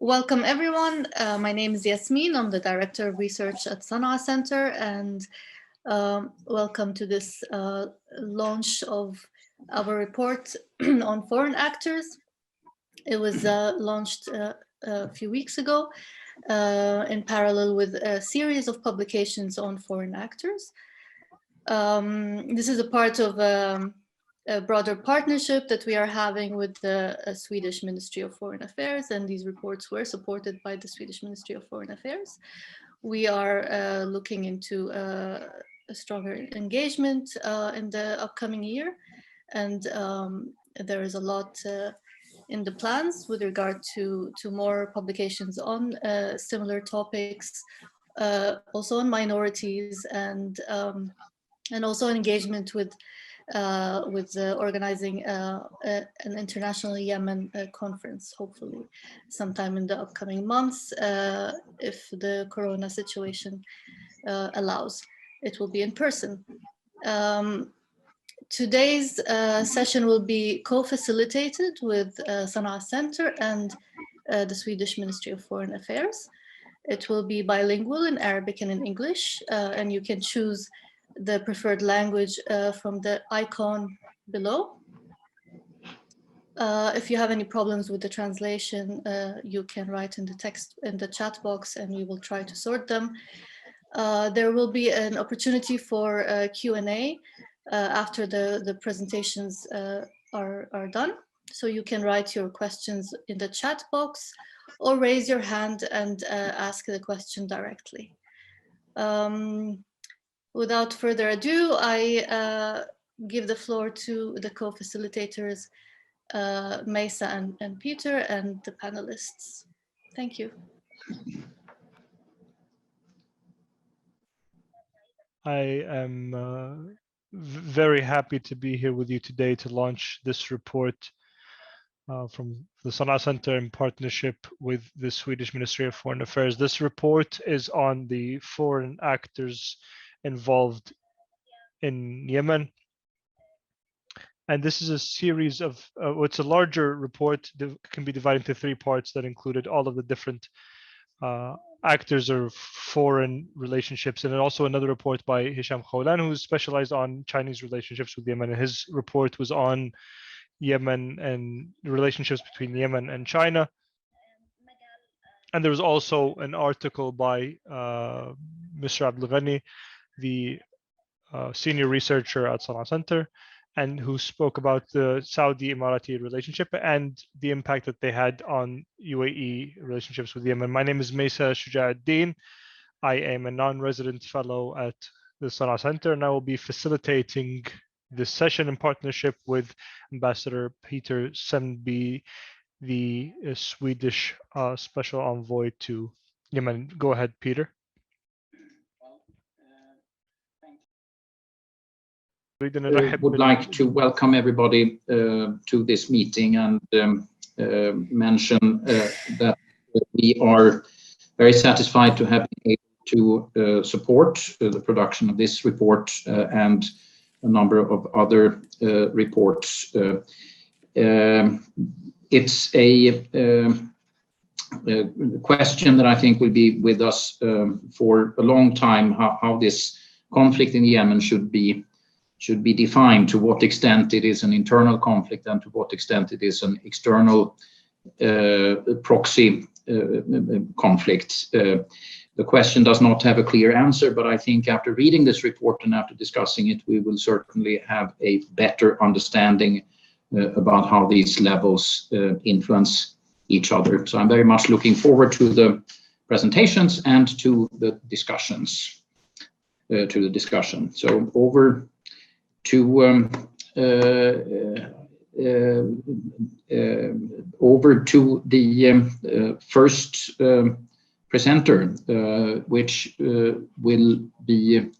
Welcome, everyone. My name is Yasmin. I'm the Director of Research at Sana'a Center, and welcome to this launch of our report on foreign actors. It was launched a few weeks ago in parallel with a series of publications on foreign actors. This is a part of a broader partnership that we are having with the Swedish Ministry of Foreign Affairs, and these reports were supported by the Swedish Ministry of Foreign Affairs. We are looking into a stronger engagement in the upcoming year, and there is a lot in the plans with regard to more publications on similar topics, also on minorities, and also an engagement with organizing an international Yemen conference, hopefully sometime in the upcoming months, if the corona situation allows. It will be in person. Today's session will be co-facilitated with Sana'a Center and the Swedish Ministry of Foreign Affairs. It will be bilingual in Arabic and in English, and you can choose the preferred language from the icon below. If you have any problems with the translation, you can write in the text in the chat box, and we will try to sort them. There will be an opportunity for Q&A after the presentations are done. So you can write your questions in the chat box or raise your hand and ask the question directly. Without further ado, I give the floor to the co-facilitators, Maysaa and Peter, and the panelists. Thank you. I am very happy to be here with you today to launch this report from the Sana'a Center in partnership with the Swedish Ministry of Foreign Affairs. This report is on the foreign actors involved in Yemen. And this is a series of, it's a larger report that can be divided into three parts that included all of the different actors or foreign relationships. And then also another report by Hisham al-Khawlani, who's specialized on Chinese relationships with Yemen. And his report was on Yemen and relationships between Yemen and China. And there was also an article by Mr. Abdul-Ghani, the senior researcher at Sana'a Center, and who spoke about the Saudi-Emirati relationship and the impact that they had on UAE relationships with Yemen. My name is Maysaa Shuja al-Deen. I am a non-resident fellow at the Sana'a Center, and I will be facilitating this session in partnership with Ambassador Peter Semneby, the Swedish special envoy to Yemen. Go ahead, Peter. I would like to welcome everybody to this meeting and mention that we are very satisfied to have been able to support the production of this report and a number of other reports. It's a question that I think will be with us for a long time, how this conflict in Yemen should be defined, to what extent it is an internal conflict and to what extent it is an external proxy conflict. The question does not have a clear answer, but I think after reading this report and after discussing it, we will certainly have a better understanding about how these levels influence each other. So I'm very much looking forward to the presentations and to the discussions, So over to the first presenter, which will be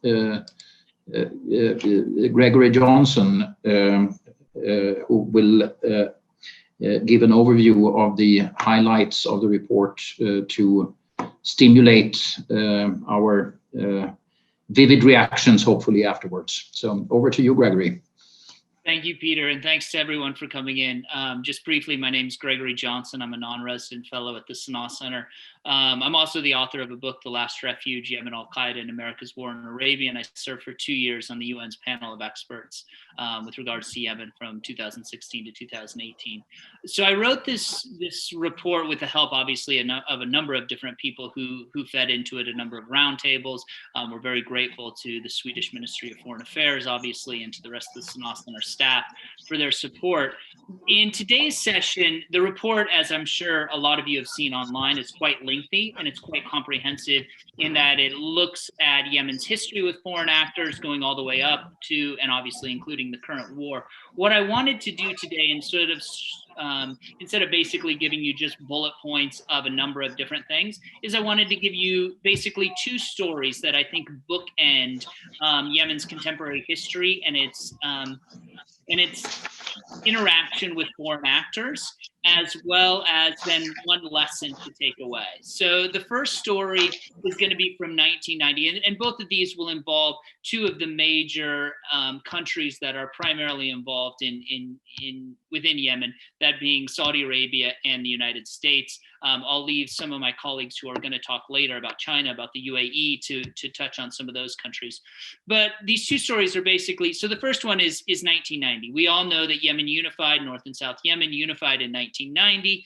Gregory Johnson, who will give an overview of the highlights of the report to stimulate our vivid reactions, hopefully afterwards. So over to you, Gregory. Thank you, Peter, and thanks to everyone for coming in. Just briefly, my name is Gregory Johnson. I'm a non-resident fellow at the Sanaa Center. I'm also the author of a book, The Last Refuge, Yemen, Al-Qaeda, and America's War in Arabia, and I served for 2 years on the UN's panel of experts with regards to Yemen from 2016 to 2018. So I wrote this report with the help, obviously, of a number of different people who fed into it, a number of roundtables. We're very grateful to the Swedish Ministry of Foreign Affairs, obviously, and to the rest of the Sanaa Center staff for their support. In today's session, the report, as I'm sure a lot of you have seen online, is quite lengthy and it's quite comprehensive in that it looks at Yemen's history with foreign actors going all the way up to, and obviously including the current war. What I wanted to do today, instead of basically giving you just bullet points of a number of different things, is I wanted to give you basically two stories that I think bookend Yemen's contemporary history and its interaction with foreign actors, as well as then one lesson to take away. So the first story is going to be from 1990, and both of these will involve two of the major countries that are primarily involved within Yemen, that being Saudi Arabia and the United States. I'll leave some of my colleagues who are going to talk later about China, about the UAE, to touch on some of those countries. But these two stories are basically, so the first one is 1990. We all know that Yemen unified, North and South Yemen unified in 1990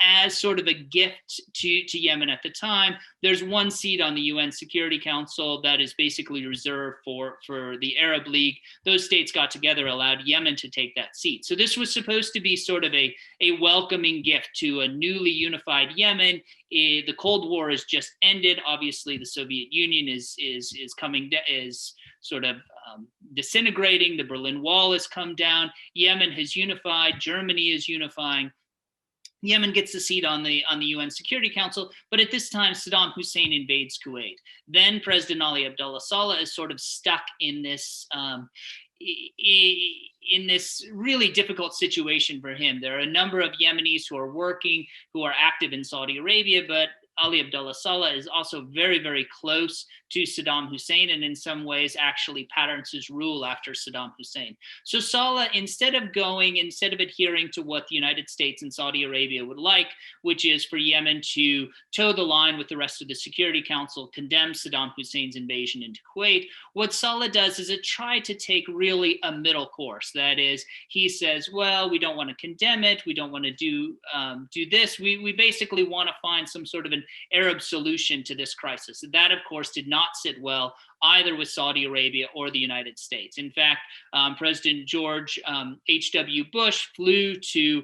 as sort of a gift to Yemen at the time. There's one seat on the UN Security Council that is basically reserved for the Arab League. Those states got together, allowed Yemen to take that seat. So this was supposed to be sort of a welcoming gift to a newly unified Yemen. The Cold War has just ended. Obviously, the Soviet Union is sort of disintegrating. The Berlin Wall has come down. Yemen has unified. Germany is unifying. Yemen gets a seat on the UN Security Council, but at this time, Saddam Hussein invades Kuwait. Then President Ali Abdullah Saleh is sort of stuck in this really difficult situation for him. There are a number of Yemenis who are active in Saudi Arabia, but Ali Abdullah Saleh is also very, very close to Saddam Hussein, and in some ways actually patterns his rule after Saddam Hussein. So Saleh, instead of adhering to what the United States and Saudi Arabia would like, which is for Yemen to toe the line with the rest of the Security Council, condemn Saddam Hussein's invasion into Kuwait, what Saleh does is try to take really a middle course. That is, he says, well, we don't want to condemn it. We don't want to do this. We basically want to find some sort of an Arab solution to this crisis. That, of course, did not sit well either with Saudi Arabia or the United States. In fact, President George H.W. Bush flew to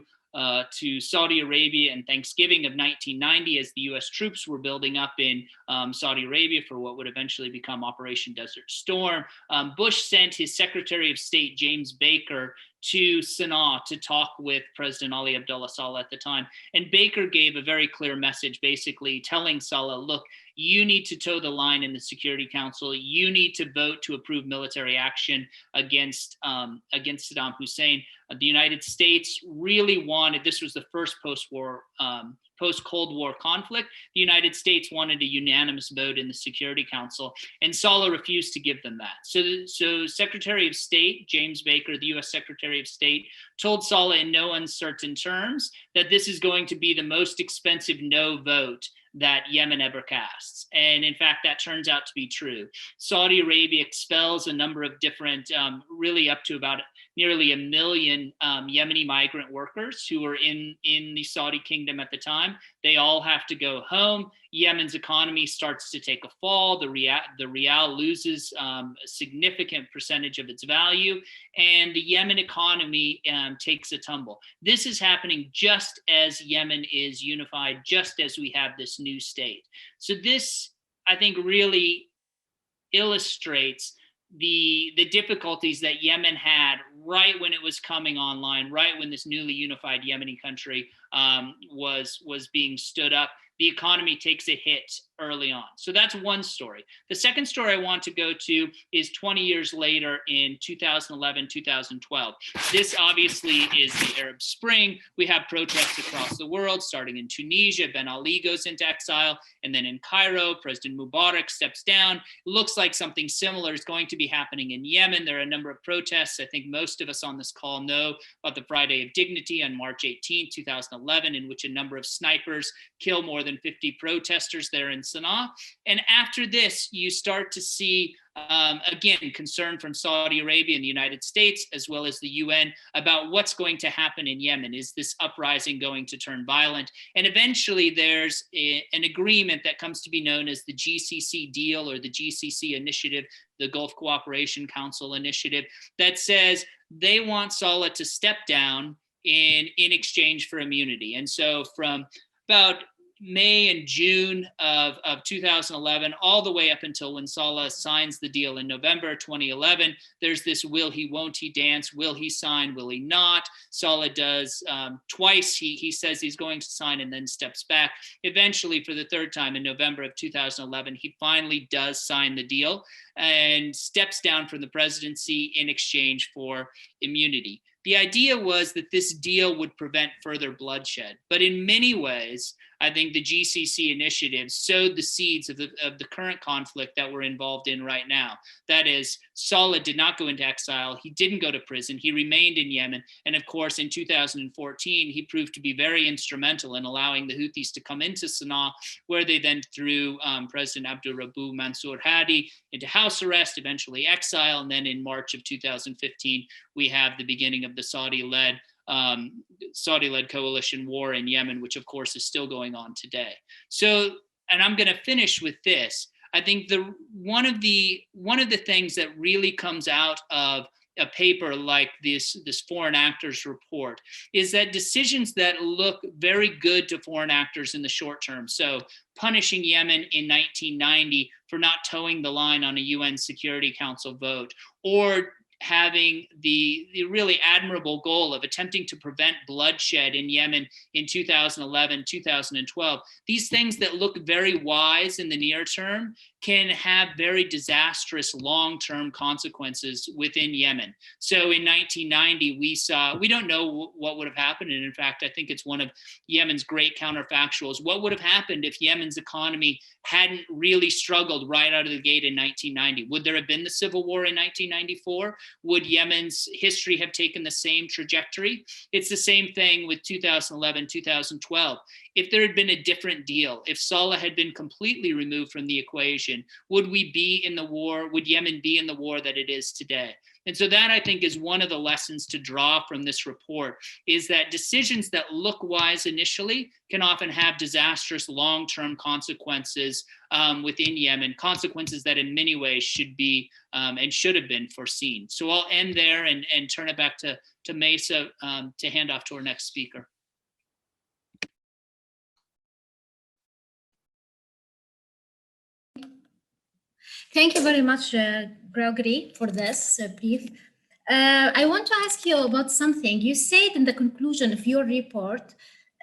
Saudi Arabia in Thanksgiving of 1990 as the U.S. troops were building up in Saudi Arabia for what would eventually become Operation Desert Storm. Bush sent his Secretary of State, James Baker, to Sana'a to talk with President Ali Abdullah Saleh at the time. And Baker gave a very clear message, basically telling Saleh, look, you need to toe the line in the Security Council. You need to vote to approve military action against Saddam Hussein. The United States really wanted, this was the first post-Cold War conflict, the United States wanted a unanimous vote in the Security Council, and Saleh refused to give them that. So Secretary of State James Baker, the US Secretary of State, told Saleh in no uncertain terms that this is going to be the most expensive no vote that Yemen ever casts. And in fact, that turns out to be true. Saudi Arabia expels a number of different, really up to about nearly 1 million Yemeni migrant workers who were in the Saudi kingdom at the time. They all have to go home. Yemen's economy starts to take a fall. The rial loses a significant percentage of its value, and the Yemen economy takes a tumble. This is happening just as Yemen is unified, just as we have this new state. So this, I think, really illustrates the difficulties that Yemen had right when it was coming online, right when this newly unified Yemeni country was being stood up. The economy takes a hit early on. So that's one story. The second story I want to go to is 20 years later in 2011, 2012. This obviously is the Arab Spring. We have protests across the world, starting in Tunisia. Ben Ali goes into exile. And then in Cairo, President Mubarak steps down. It looks like something similar is going to be happening in Yemen. There are a number of protests. I think most of us on this call know about the Friday of Dignity on March 18, 2011, in which a number of snipers kill more than 50 protesters there in Sana'a. And after this, you start to see, again, concern from Saudi Arabia and the United States, as well as the UN, about what's going to happen in Yemen. Is this uprising going to turn violent? And eventually there's an agreement that comes to be known as the GCC deal, or the GCC Initiative, the Gulf Cooperation Council Initiative, that says they want Saleh to step down in exchange for immunity. And so from about May and June of 2011, all the way up until when Saleh signs the deal in November 2011, there's this will he, won't he dance, will he sign, will he not? Saleh does twice, he says he's going to sign and then steps back. Eventually, for the third time in November of 2011, he finally does sign the deal and steps down from the presidency in exchange for immunity. The idea was that this deal would prevent further bloodshed, but in many ways, I think the GCC initiative sowed the seeds of the current conflict that we're involved in right now. That is, Saleh did not go into exile. He didn't go to prison. He remained in Yemen. And of course, in 2014, he proved to be very instrumental in allowing the Houthis to come into Sana'a, where they then threw President Abdul Rabbu Mansour Hadi into house arrest, eventually exile. And then in March of 2015, we have the beginning of the Saudi-led coalition war in Yemen, which of course is still going on today. So, and I'm going to finish with this. I think one of the things that really comes out of a paper like this foreign actors report is that decisions that look very good to foreign actors in the short term, so punishing Yemen in 1990 for not towing the line on a UN Security Council vote, or having the really admirable goal of attempting to prevent bloodshed in Yemen in 2011, 2012. These things that look very wise in the near term can have very disastrous long-term consequences within Yemen. So in 1990, we don't know what would have happened. And in fact, I think it's one of Yemen's great counterfactuals. What would have happened if Yemen's economy hadn't really struggled right out of the gate in 1990? Would there have been the civil war in 1994? Would Yemen's history have taken the same trajectory? It's the same thing with 2011, 2012. If there had been a different deal, if Saleh had been completely removed from the equation, would we be in the war? Would Yemen be in the war that it is today? And so that, I think, is one of the lessons to draw from this report, is that decisions that look wise initially can often have disastrous long-term consequences within Yemen, consequences that in many ways should be and should have been foreseen. So I'll end there and turn it back to Maysaa to hand off to our next speaker. Thank you very much, Gregory, for this brief. I want to ask you about something. You said in the conclusion of your report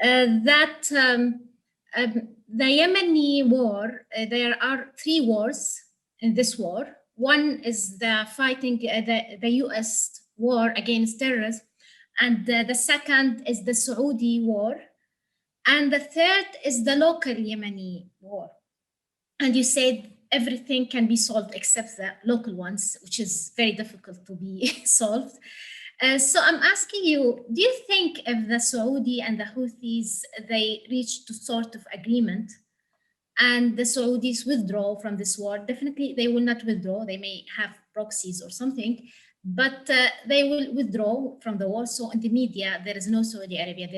that the Yemeni war, there are 3 wars in this war. One is the fighting, the US war against terrorism, and the second is the Saudi war, and the third is the local Yemeni war. And you said everything can be solved except the local ones, which is very difficult to be solved. So I'm asking you, do you think if the Saudi and the Houthis, they reach to sort of agreement and the Saudis withdraw from this war, definitely they will not withdraw, they may have proxies or something, but they will withdraw from the war. So in the media, there is no Saudi Arabia,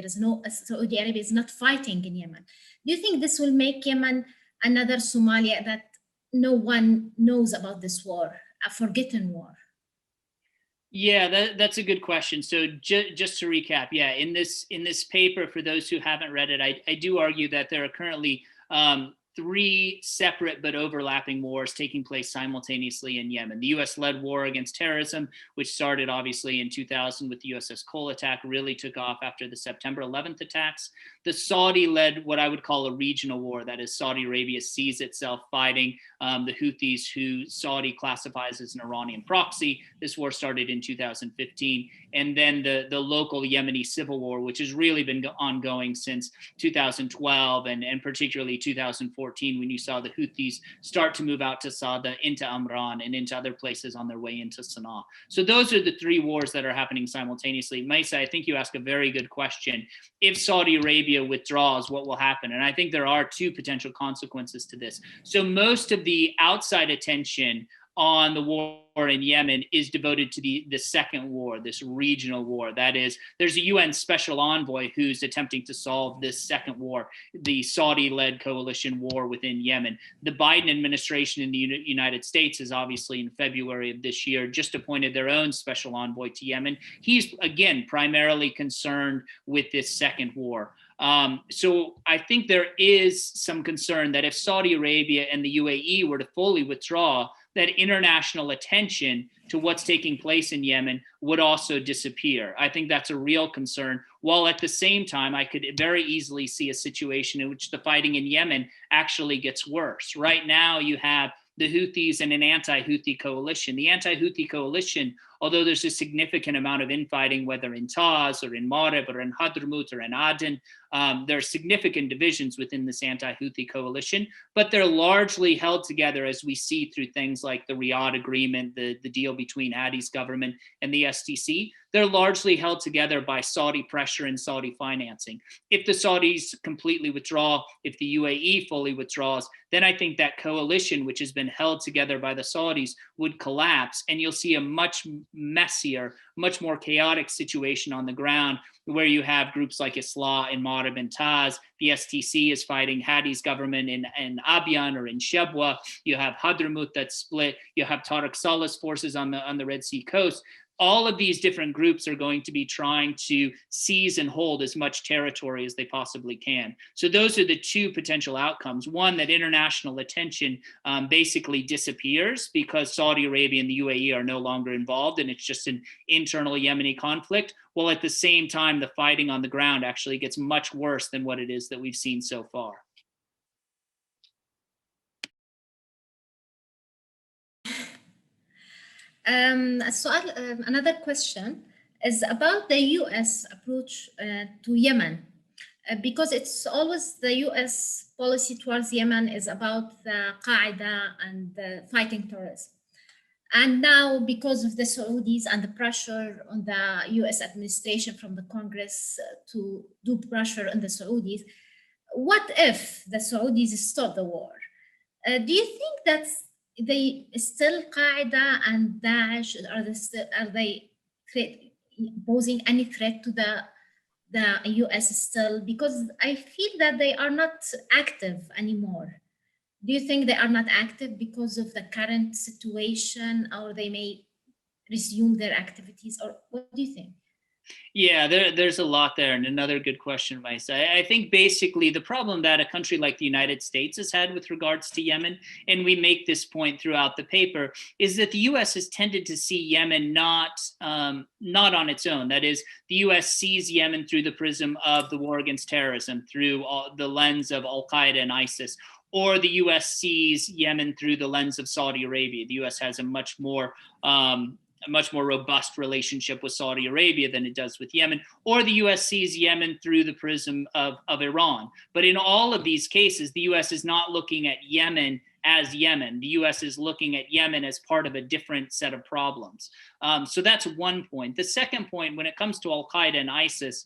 Saudi Arabia is not fighting in Yemen. Do you think this will make Yemen another Somalia that no one knows about this war, a forgotten war? Yeah, that's a good question. So just to recap, in this paper, for those who haven't read it, I do argue that there are currently three separate but overlapping wars taking place simultaneously in Yemen. The US-led war against terrorism, which started obviously in 2000 with the USS Cole attack, really took off after the September 11th attacks. The Saudi-led, what I would call a regional war, that is Saudi Arabia sees itself fighting the Houthis, who Saudi classifies as an Iranian proxy. This war started in 2015. And then the local Yemeni civil war, which has really been ongoing since 2012 and particularly 2014, when you saw the Houthis start to move out to Sada, into Amran, and into other places on their way into Sana'a. So those are the three wars that are happening simultaneously. Maysaa, I think you ask a very good question. If Saudi Arabia withdraws, what will happen? And I think there are two potential consequences to this. So most of the outside attention on the war in Yemen is devoted to the second war, this regional war. That is, there's a UN special envoy who's attempting to solve this second war, the Saudi-led coalition war within Yemen. The Biden administration in the United States has obviously in February of this year just appointed their own special envoy to Yemen. He's, again, primarily concerned with this second war. So I think there is some concern that if Saudi Arabia and the UAE were to fully withdraw, that international attention to what's taking place in Yemen would also disappear. I think that's a real concern, while at the same time, I could very easily see a situation in which the fighting in Yemen actually gets worse. Right now, you have the Houthis and an anti-Houthi coalition. The anti-Houthi coalition, although there's a significant amount of infighting, whether in Taz or in Marib or in Hadramaut or in Aden, there are significant divisions within this anti-Houthi coalition, but they're largely held together, as we see through things like the Riyadh Agreement, the deal between Hadi's government and the STC. They're largely held together by Saudi pressure and Saudi financing. If the Saudis completely withdraw, if the UAE fully withdraws, then I think that coalition, which has been held together by the Saudis, would collapse, and you'll see a much messier, much more chaotic situation on the ground, where you have groups like Islah in Marib and Taz. The STC is fighting Hadi's government in Abyan or in Shebwa. You have Hadramaut that's split. You have Tariq Saleh's forces on the Red Sea coast. All of these different groups are going to be trying to seize and hold as much territory as they possibly can. So those are the two potential outcomes. One, that international attention basically disappears because Saudi Arabia and the UAE are no longer involved, and it's just an internal Yemeni conflict, while at the same time, the fighting on the ground actually gets much worse than what it is that we've seen so far. Another question is about the US approach to Yemen, because it's always the US policy towards Yemen is about the Qaeda and fighting terrorism. And now, because of the Saudis and the pressure on the US administration from the Congress to do pressure on the Saudis, what if the Saudis stop the war? Do you think that's they still Qaeda and Daesh, are they posing any threat to the US still? Because I feel that they are not active anymore. Do you think they are not active because of the current situation, or they may resume their activities, or what do you think? Yeah, there's a lot there, and another good question, Maysaa. I think basically the problem that a country like the United States has had with regards to Yemen, and we make this point throughout the paper, is that the U.S. has tended to see Yemen not on its own. That is, the U.S. sees Yemen through the prism of the war against terrorism, through the lens of al-Qaeda and ISIS, or the U.S. sees Yemen through the lens of Saudi Arabia. The U.S. has a much more robust relationship with Saudi Arabia than it does with Yemen, or the U.S. sees Yemen through the prism of Iran. But in all of these cases, the U.S. is not looking at Yemen as Yemen. The U.S. is looking at Yemen as part of a different set of problems. So that's one point. The second point, when it comes to al-Qaeda and ISIS,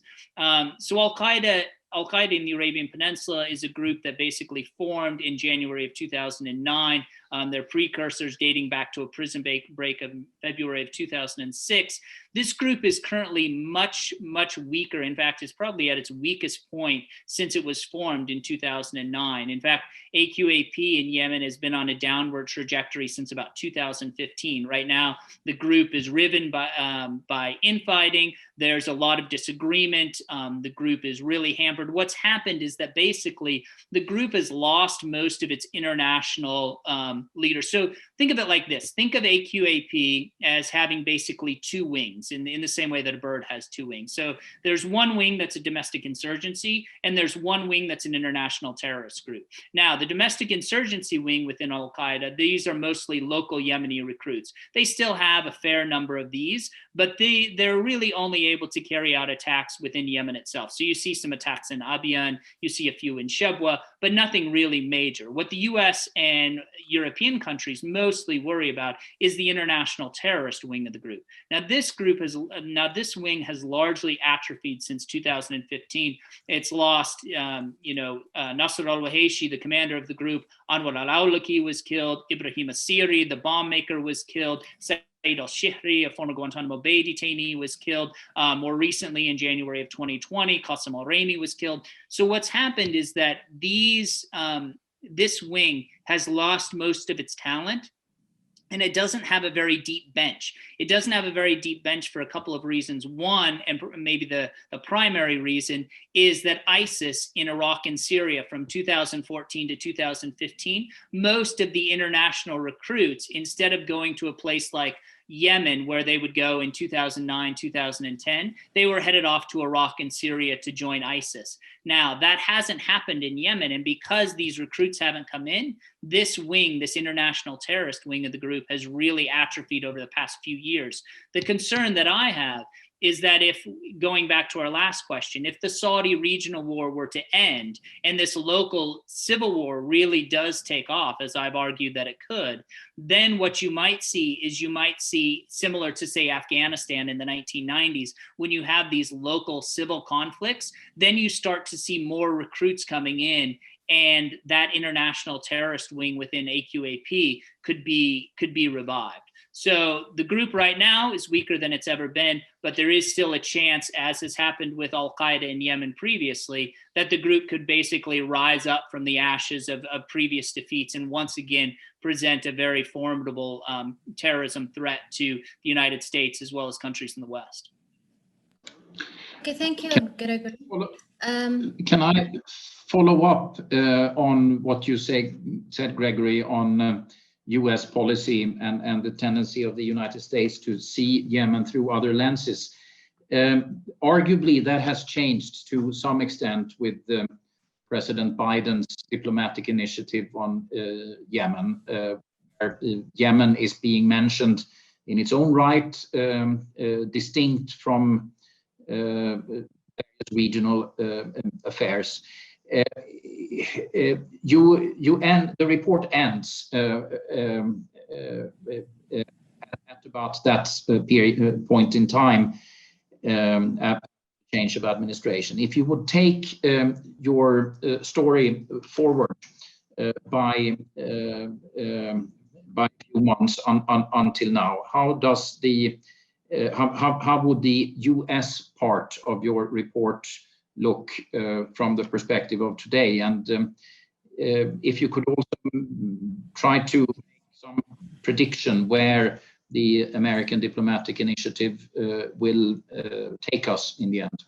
so Al-Qaeda in the Arabian Peninsula is a group that basically formed in January of 2009 Their precursors dating back to a prison break of February of 2006. This group is currently much, much weaker. In fact, it's probably at its weakest point since it was formed in 2009. In fact, AQAP in Yemen has been on a downward trajectory since about 2015. Right now, the group is riven by infighting. There's a lot of disagreement. The group is really hampered. What's happened is that basically the group has lost most of its international leaders. So think of it like this. Think of AQAP as having basically two wings in the same way that a bird has two wings. So there's one wing that's a domestic insurgency, and there's one wing that's an international terrorist group. Now, the domestic insurgency wing within al-Qaeda, these are mostly local Yemeni recruits. They still have a fair number of these, but they're really only able to carry out attacks within Yemen itself. So you see some attacks in Abiyan, you see a few in Shuja, but nothing really major. What the US and European countries mostly worry about is the international terrorist wing of the group. Now this wing has largely atrophied since 2015. It's lost, Nasr al-Waheshi, the commander of the group. Anwar al-Awlaki was killed. Ibrahim Asiri, the bomb maker, was killed. Said al-Shihri, a former Guantanamo Bay detainee, was killed. More recently, in January of 2020, Qasim al-Raimi was killed. So what's happened is that this wing has lost most of its talent, and it doesn't have a very deep bench. It doesn't have a very deep bench for a couple of reasons. One, and maybe the primary reason, is that ISIS in Iraq and Syria from 2014 to 2015, most of the international recruits, instead of going to a place like Yemen, where they would go in 2009, 2010, they were headed off to Iraq and Syria to join ISIS. Now, that hasn't happened in Yemen, and because these recruits haven't come in, this wing, this international terrorist wing of the group, has really atrophied over the past few years. The concern that I have is that if, going back to our last question, if the Saudi regional war were to end and this local civil war really does take off, as I've argued that it could, then what you might see is similar to, say, Afghanistan in the 1990s, when you have these local civil conflicts, then you start to see more recruits coming in, and that international terrorist wing within AQAP could be revived. So the group right now is weaker than it's ever been, but there is still a chance, as has happened with al-Qaeda in Yemen previously, that the group could basically rise up from the ashes of previous defeats and once again present a very formidable terrorism threat to the United States as well as countries in the West. Okay, thank you, Gregory. Can I follow up on what you said, Gregory, on US policy and the tendency of the United States to see Yemen through other lenses? Arguably, that has changed to some extent with President Biden's diplomatic initiative on Yemen. Yemen is being mentioned in its own right, distinct from regional affairs. The report ends at about that point in time after change of administration. If you would take your story forward by a few months until now, how does how would the US part of your report look from the perspective of today? And if you could also try to make some prediction where the American diplomatic initiative will take us in the end.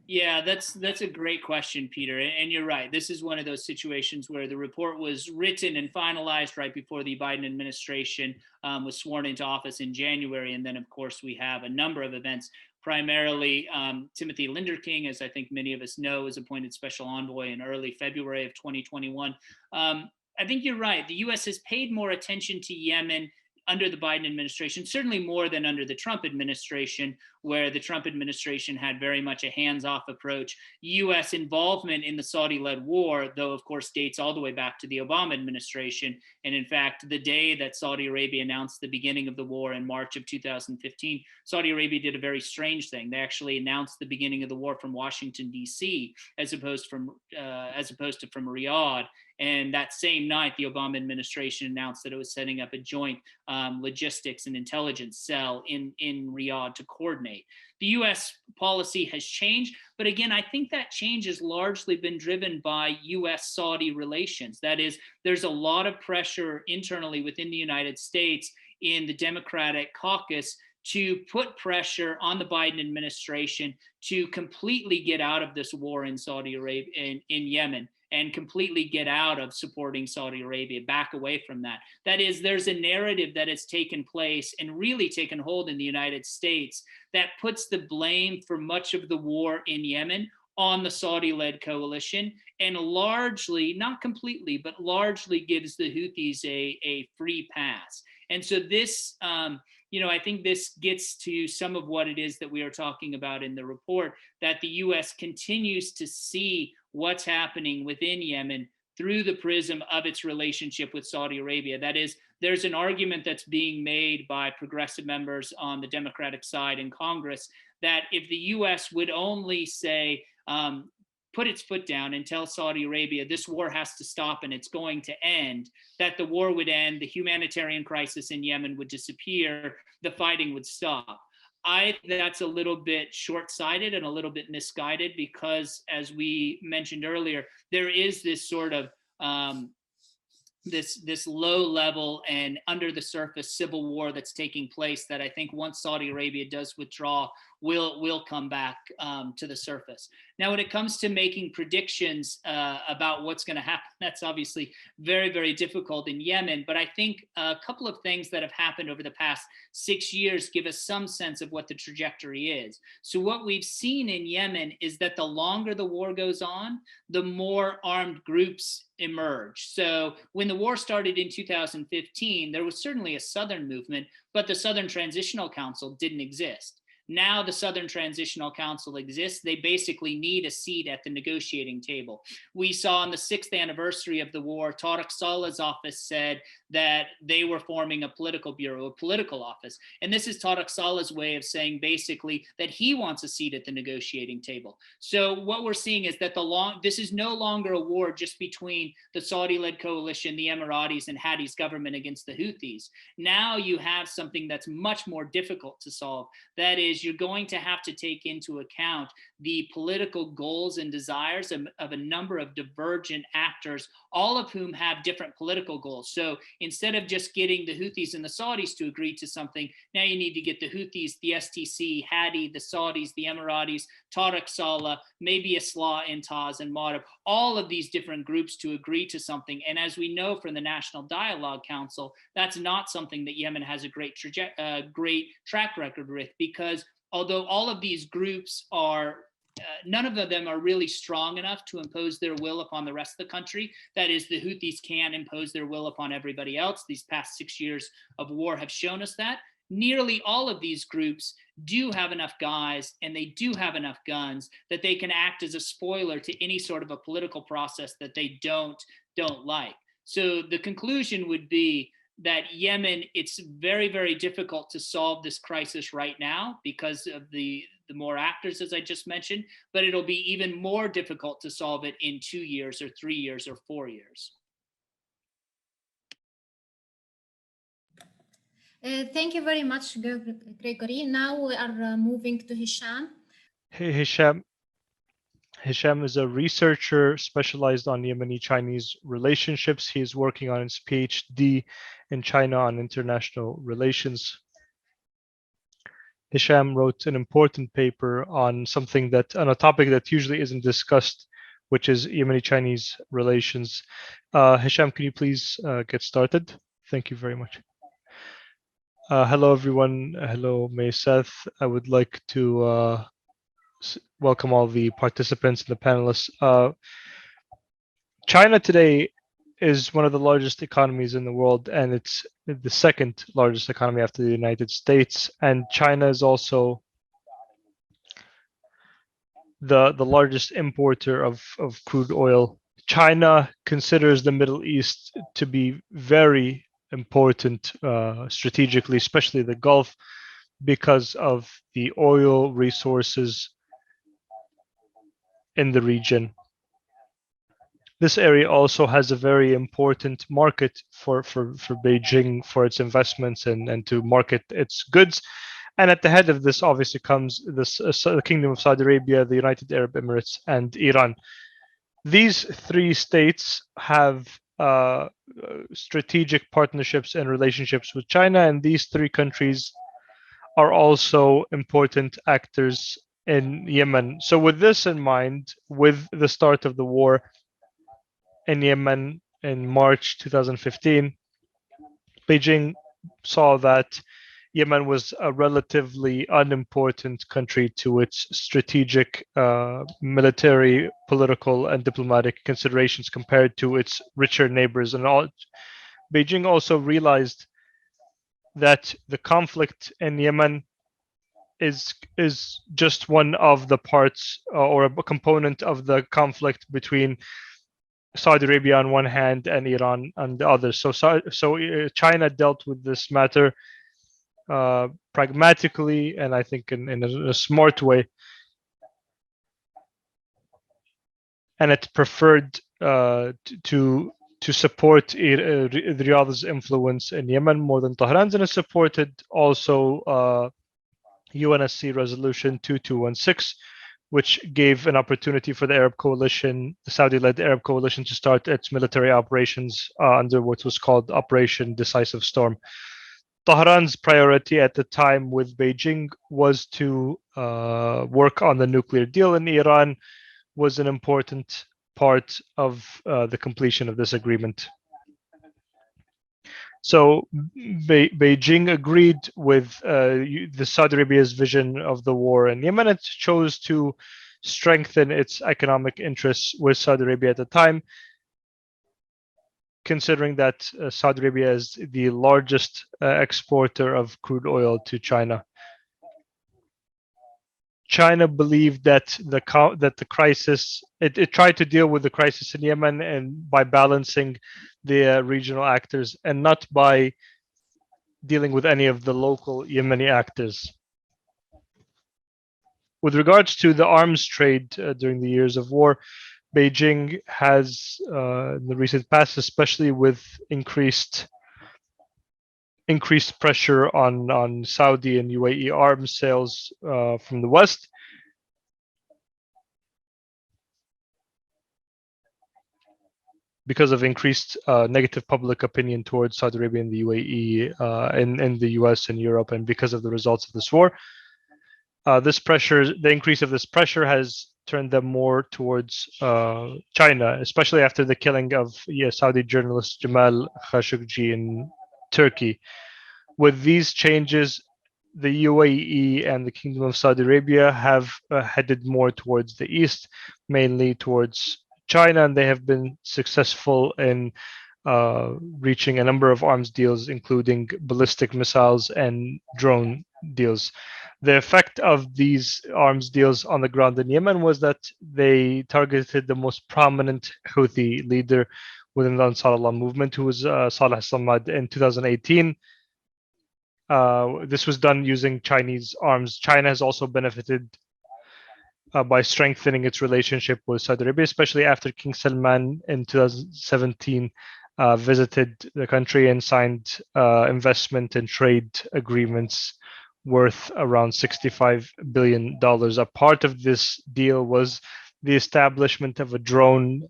Yeah, that's a great question, Peter. And you're right. This is one of those situations where the report was written and finalized right before the Biden administration was sworn into office in January. And then, of course, we have a number of events. Primarily, Timothy Linderking, as I think many of us know, was appointed special envoy in early February of 2021. I think you're right. The U.S. has paid more attention to Yemen under the Biden administration, certainly more than under the Trump administration, where the Trump administration had very much a hands-off approach. U.S. involvement in the Saudi-led war, though, of course, dates all the way back to the Obama administration. And in fact, the day that Saudi Arabia announced the beginning of the war in March of 2015, Saudi Arabia did a very strange thing. They actually announced the beginning of the war from Washington, D.C., as opposed to from Riyadh. And that same night, the Obama administration announced that it was setting up a joint logistics and intelligence cell in Riyadh to coordinate. The US policy has changed, but again, I think that change has largely been driven by US-Saudi relations. That is, there's a lot of pressure internally within the United States in the Democratic caucus to put pressure on the Biden administration to completely get out of this war in Saudi Arabia, in Yemen, and completely get out of supporting Saudi Arabia, back away from that. That is, there's a narrative that has taken place and really taken hold in the United States that puts the blame for much of the war in Yemen on the Saudi-led coalition, and largely, not completely, but largely gives the Houthis a free pass. And so this, I think this gets to some of what it is that we are talking about in the report, that the US continues to see what's happening within Yemen through the prism of its relationship with Saudi Arabia. That is, there's an argument that's being made by progressive members on the Democratic side in Congress that if the US would only say, put its foot down and tell Saudi Arabia this war has to stop and it's going to end, that the war would end, the humanitarian crisis in Yemen would disappear, the fighting would stop. I think that's a little bit short-sighted and a little bit misguided because, as we mentioned earlier, there is this sort of this low-level and under-the-surface civil war that's taking place that I think once Saudi Arabia does withdraw will come back to the surface. Now, when it comes to making predictions about what's going to happen, that's obviously very, very difficult in Yemen. But I think a couple of things that have happened over the past 6 years give us some sense of what the trajectory is. So what we've seen in Yemen is that the longer the war goes on, the more armed groups emerge. So when the war started in 2015, there was certainly a Southern movement, but the Southern Transitional Council didn't exist. Now the Southern Transitional Council exists. They basically need a seat at the negotiating table. We saw on the 6th anniversary of the war, Tariq Saleh's office said that they were forming a political bureau, a political office. And this is Tariq Saleh's way of saying basically that he wants a seat at the negotiating table. So what we're seeing is that this is no longer a war just between the Saudi-led coalition, the Emiratis, and Hadi's government against the Houthis. Now you have something that's much more difficult to solve. That is, you're going to have to take into account the political goals and desires of a number of divergent actors, all of whom have different political goals. So instead of just getting the Houthis and the Saudis to agree to something, now you need to get the Houthis, the STC, Hadi, the Saudis, the Emiratis, Tariq Saleh, maybe Islah, Intaz, and Marib, all of these different groups to agree to something. And as we know from the National Dialogue Council, that's not something that Yemen has a great track record with, because although all of these groups are, none of them are really strong enough to impose their will upon the rest of the country. That is, the Houthis can impose their will upon everybody else. These past 6 years of war have shown us that. Nearly all of these groups do have enough guys and they do have enough guns that they can act as a spoiler to any sort of a political process that they don't like. So the conclusion would be that Yemen, it's very, very difficult to solve this crisis right now because of the more actors, as I just mentioned, but it'll be even more difficult to solve it in 2 years or 3 years or 4 years. Thank you very much, Gregory. Now we are moving to Hisham. Hey, Hisham. Hisham is a researcher specialized on Yemeni-Chinese relationships. He is working on his PhD in China on international relations. Hisham wrote an important paper on a topic that usually isn't discussed, which is Yemeni-Chinese relations. Hisham, can you please get started? Thank you very much. Hello, everyone. Hello, Maysaa. I would like to welcome all the participants and the panelists. China today is one of the largest economies in the world, and it's the second largest economy after the United States. And China is also the largest importer of crude oil. China considers the Middle East to be very important strategically, especially the Gulf, because of the oil resources in the region. This area also has a very important market for Beijing for its investments and to market its goods. And at the head of this obviously comes the Kingdom of Saudi Arabia, the United Arab Emirates, and Iran. These three states have strategic partnerships and relationships with China, and these three countries are also important actors in Yemen. So with this in mind, with the start of the war in Yemen in March 2015, Beijing saw that Yemen was a relatively unimportant country to its strategic, military, political, and diplomatic considerations compared to its richer neighbors. And Beijing also realized that the conflict in Yemen is just one of the parts or a component of the conflict between Saudi Arabia on one hand and Iran on the other. So China dealt with this matter pragmatically, and I think in a smart way, and it preferred to support Riyadh's influence in Yemen more than Tehran's, and it supported also UNSC Resolution 2216, which gave an opportunity for the Arab coalition, the Saudi-led Arab coalition, to start its military operations under what was called Operation Decisive Storm. Tehran's priority at the time with Beijing was to work on the nuclear deal, and Iran was an important part of the completion of this agreement. So Beijing agreed with the Saudi Arabia's vision of the war in Yemen. It chose to strengthen its economic interests with Saudi Arabia at the time, considering that Saudi Arabia is the largest exporter of crude oil to China. China believed that the crisis, it tried to deal with the crisis in Yemen and by balancing the regional actors and not by dealing with any of the local Yemeni actors. With regards to the arms trade during the years of war, Beijing has in the recent past, especially with increased pressure on Saudi and UAE arms sales from the West, because of increased negative public opinion towards Saudi Arabia and the UAE in the US and Europe, and because of the results of this war. The increase of this pressure has turned them more towards China, especially after the killing of Saudi journalist Jamal Khashoggi in Turkey. With these changes, the UAE and the Kingdom of Saudi Arabia have headed more towards the east, mainly towards China, and they have been successful in reaching a number of arms deals, including ballistic missiles and drone deals. The effect of these arms deals on the ground in Yemen was that they targeted the most prominent Houthi leader within the Ansar Allah movement, who was Saleh Samad in 2018. This was done using Chinese arms. China has also benefited by strengthening its relationship with Saudi Arabia, especially after King Salman in 2017 visited the country and signed investment and trade agreements worth around $65 billion. A part of this deal was the establishment of a drone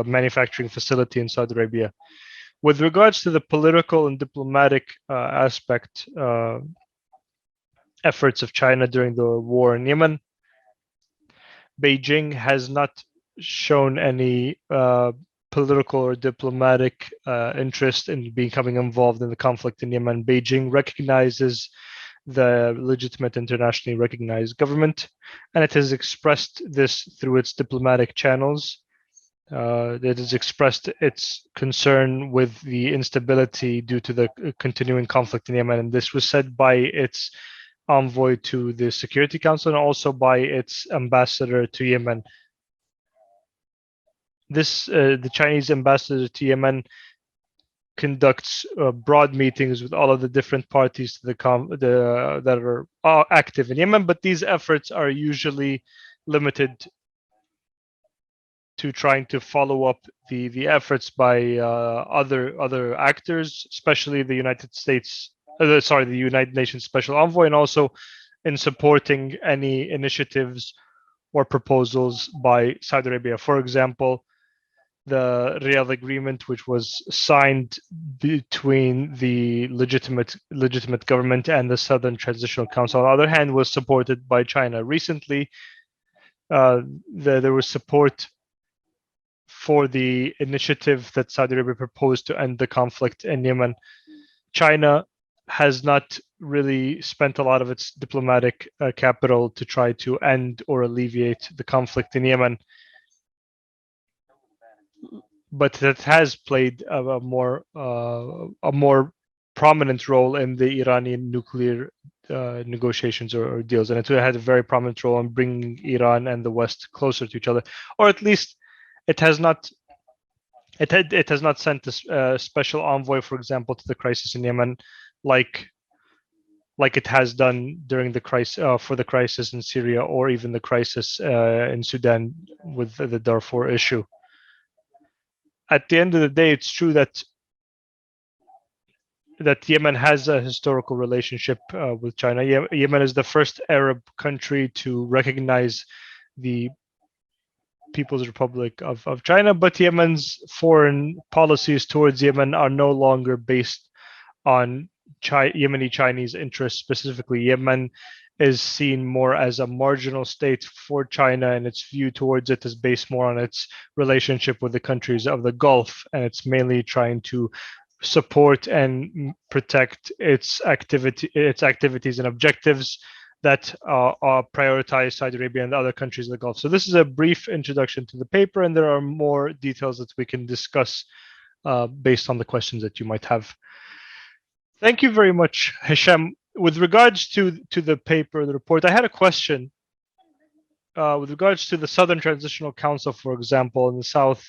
manufacturing facility in Saudi Arabia. With regards to the political and diplomatic aspect efforts of China during the war in Yemen, Beijing has not shown any political or diplomatic interest in becoming involved in the conflict in Yemen. Beijing recognizes the legitimate internationally recognized government, and it has expressed this through its diplomatic channels. It has expressed its concern with the instability due to the continuing conflict in Yemen, and this was said by its envoy to the Security Council and also by its ambassador to Yemen. The Chinese ambassador to Yemen conducts broad meetings with all of the different parties to that are active in Yemen, but these efforts are usually limited to trying to follow up the efforts by other actors, especially the United States, the United Nations Special Envoy, and also in supporting any initiatives or proposals by Saudi Arabia. For example, the Riyadh Agreement, which was signed between the legitimate government and the Southern Transitional Council, on the other hand, was supported by China. Recently, there was support for the initiative that Saudi Arabia proposed to end the conflict in Yemen. China has not really spent a lot of its diplomatic capital to try to end or alleviate the conflict in Yemen, but that has played a more prominent role in the Iranian nuclear negotiations or deals, and it had a very prominent role in bringing Iran and the West closer to each other, or at least it has not sent a special envoy, for example, to the crisis in Yemen, like it has done during the crisis for the crisis in Syria, or even the crisis in Sudan with the Darfur issue. At the end of the day, it's true that Yemen has a historical relationship with China. Yemen is the first Arab country to recognize the People's Republic of China, but Yemen's foreign policies towards Yemen are no longer based on Yemeni Chinese interests specifically. Yemen is seen more as a marginal state for China, and its view towards it is based more on its relationship with the countries of the Gulf, and it's mainly trying to support and protect its activities and objectives that are prioritized Saudi Arabia and the other countries of the Gulf. So this is a brief introduction to the paper, and there are more details that we can discuss based on the questions that you might have. Thank you very much, Hisham. With regards to the paper, the report, I had a question with regards to the Southern Transitional Council, for example, in the South,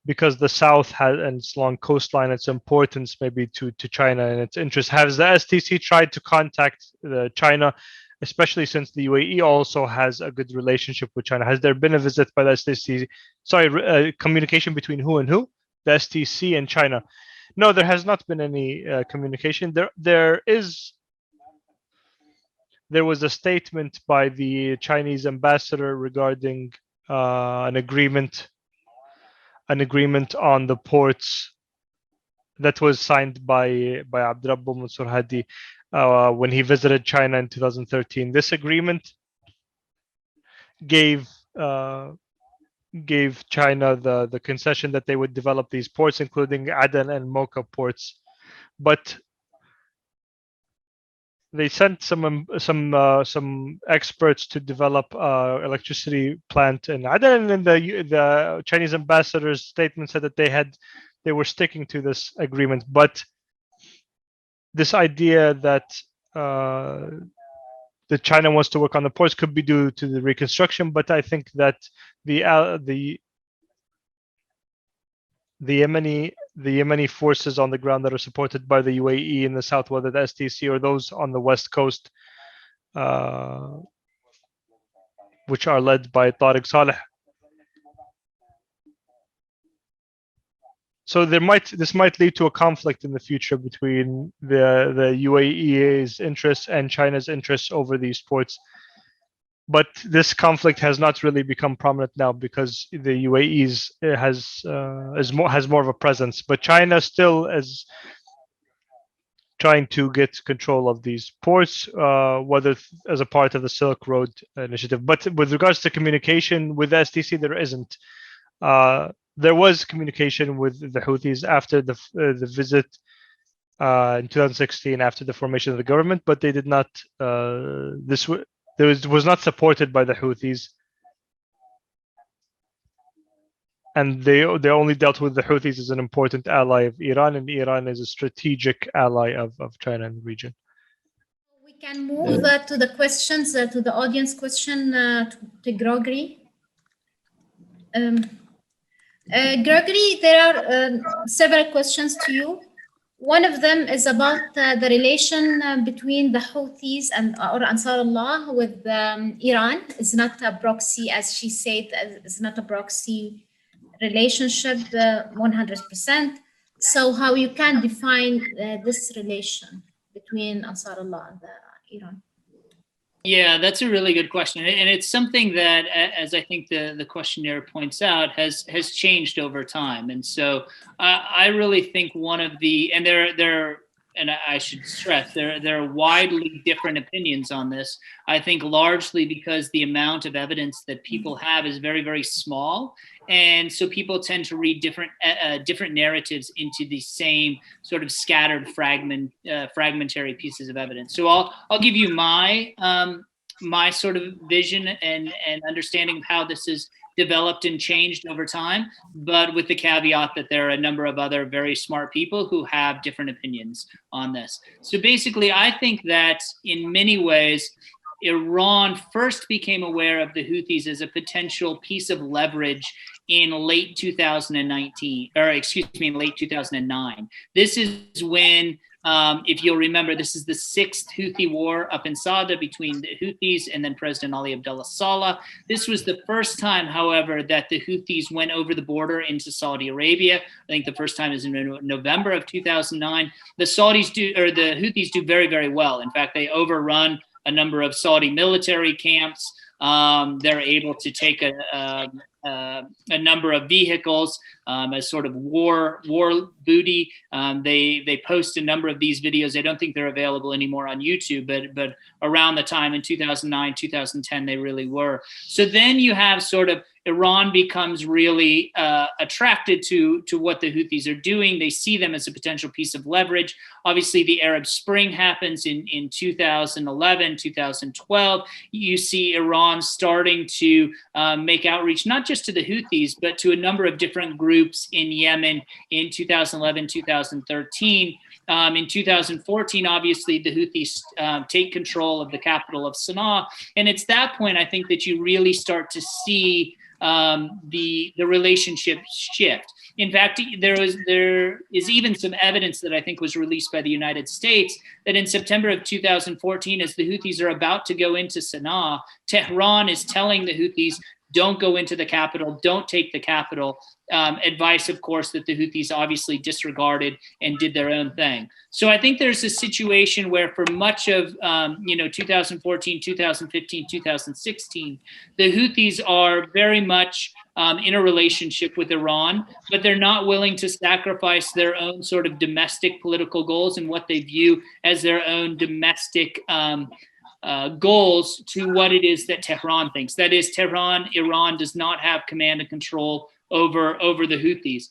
because the South has and its long coastline, its importance maybe to China and its interest. Has the STC tried to contact China, especially since the UAE also has a good relationship with China? Has there been a visit by the STC? Sorry, communication between who and who? The STC and China. No, there has not been any communication. There was a statement by the Chinese ambassador regarding an agreement on the ports that was signed by Abdurrabbu Mansour Hadi when he visited China in 2013. This agreement gave China the concession that they would develop these ports, including Aden and Mocha ports, but they sent some experts to develop electricity plant in Aden, and the Chinese ambassador's statement said that they were sticking to this agreement. But this idea that China wants to work on the ports could be due to the reconstruction, but I think that the Yemeni forces on the ground that are supported by the UAE in the south, whether the STC or those on the west coast, which are led by Tariq Saleh. So this might lead to a conflict in the future between the UAE's interests and China's interests over these ports. But this conflict has not really become prominent now because the UAE has more of a presence. But China still is trying to get control of these ports, whether as a part of the Silk Road initiative. But with regards to communication with the STC, there isn't. There was communication with the Houthis after the visit in 2016, after the formation of the government, but they did not. This was not supported by the Houthis, and they only dealt with the Houthis as an important ally of Iran, and Iran is a strategic ally of China in the region. We can move to the questions, to the audience question to Gregory. Gregory, there are several questions to you. One of them is about the relation between the Houthis and or Ansar Allah with Iran. It's not a proxy, as she said, it's not a proxy relationship 100%. So how you can define this relation between Ansar Allah and Iran? Yeah, that's a really good question, and it's something that, as I think the questionnaire points out, has changed over time. And so I really think one of the, and there, and I should stress, there are widely different opinions on this. I think largely because the amount of evidence that people have is very, very small. And so people tend to read different narratives into the same sort of scattered fragmentary pieces of evidence. So I'll give you my my sort of vision and understanding of how this is developed and changed over time, but with the caveat that there are a number of other very smart people who have different opinions on this. So basically, I think that in many ways, Iran first became aware of the Houthis as a potential piece of leverage in late 2019, or excuse me, in late 2009. This is when, if you'll remember, this is the 6th Houthi war up in Sada between the Houthis and then President Ali Abdullah Saleh. This was the first time, however, that the Houthis went over the border into Saudi Arabia. I think the first time is in November of 2009. The Houthis do very, very well. In fact, they overrun a number of Saudi military camps. They're able to take a number of vehicles as sort of war booty. They post a number of these videos. I don't think they're available anymore on YouTube, but around the time in 2009, 2010, they really were. So then you have sort of Iran becomes really attracted to what the Houthis are doing. They see them as a potential piece of leverage. Obviously, the Arab Spring happens in 2011, 2012. You see Iran starting to make outreach, not just to the Houthis, but to a number of different groups in Yemen in 2011, 2013. In 2014, obviously, the Houthis take control of the capital of Sana'a. And it's that point, I think, that you really start to see the relationship shift. In fact, there is even some evidence that I think was released by the United States that in September of 2014, as the Houthis are about to go into Sana'a, Tehran is telling the Houthis, don't go into the capital, don't take the capital. Advice, of course, that the Houthis obviously disregarded and did their own thing. So I think there's a situation where for much of 2014, 2015, 2016, the Houthis are very much in a relationship with Iran, but they're not willing to sacrifice their own sort of domestic political goals and what they view as their own domestic goals to what it is that Tehran thinks. That is, Iran does not have command and control over the Houthis.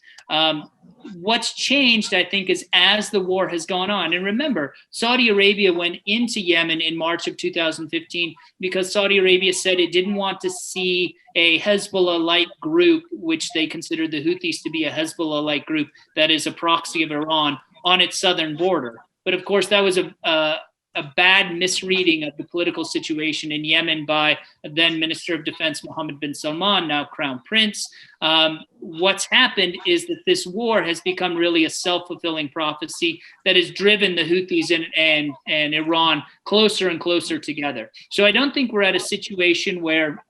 What's changed, I think, is as the war has gone on. And remember, Saudi Arabia went into Yemen in March of 2015 because Saudi Arabia said it didn't want to see a Hezbollah-like group, which they considered the Houthis to be a Hezbollah-like group that is a proxy of Iran, on its southern border. But of course, that was a bad misreading of the political situation in Yemen by then Minister of Defense Mohammed bin Salman, now Crown Prince. What's happened is that this war has become really a self-fulfilling prophecy that has driven the Houthis and Iran closer and closer together. So I don't think we're at a situation where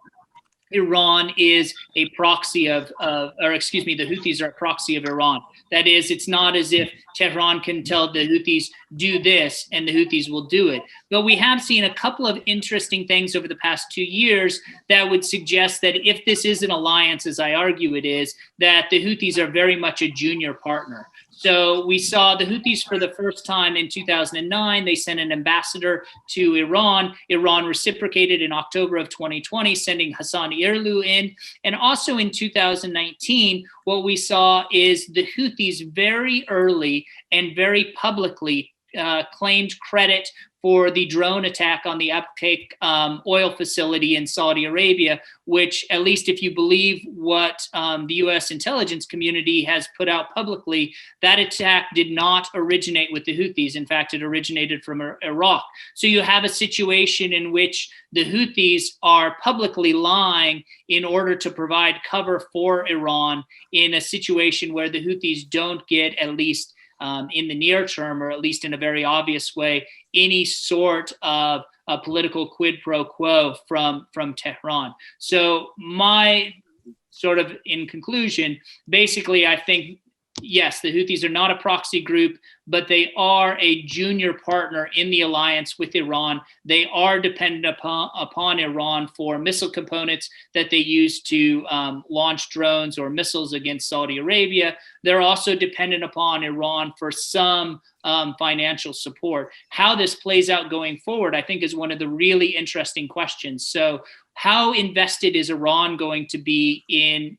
Iran is a proxy the Houthis are a proxy of Iran. That is, it's not as if Tehran can tell the Houthis, do this, and the Houthis will do it. But we have seen a couple of interesting things over the past 2 years that would suggest that if this is an alliance, as I argue it is, that the Houthis are very much a junior partner. So we saw the Houthis for the first time in 2009. They sent an ambassador to Iran. Iran reciprocated in October of 2020, sending Hassan Irlu in. And also in 2019, what we saw is the Houthis very early and very publicly claimed credit for the drone attack on the Abqaiq oil facility in Saudi Arabia, which, at least if you believe what the US intelligence community has put out publicly, that attack did not originate with the Houthis. In fact, it originated from Iraq. So you have a situation in which the Houthis are publicly lying in order to provide cover for Iran in a situation where the Houthis don't get at least in the near term, or at least in a very obvious way, any sort of a political quid pro quo from Tehran. So my sort of in conclusion, basically, I think, yes, the Houthis are not a proxy group, but they are a junior partner in the alliance with Iran. They are dependent upon Iran for missile components that they use to launch drones or missiles against Saudi Arabia. They're also dependent upon Iran for some financial support. How this plays out going forward, I think, is one of the really interesting questions. So how invested is Iran going to be in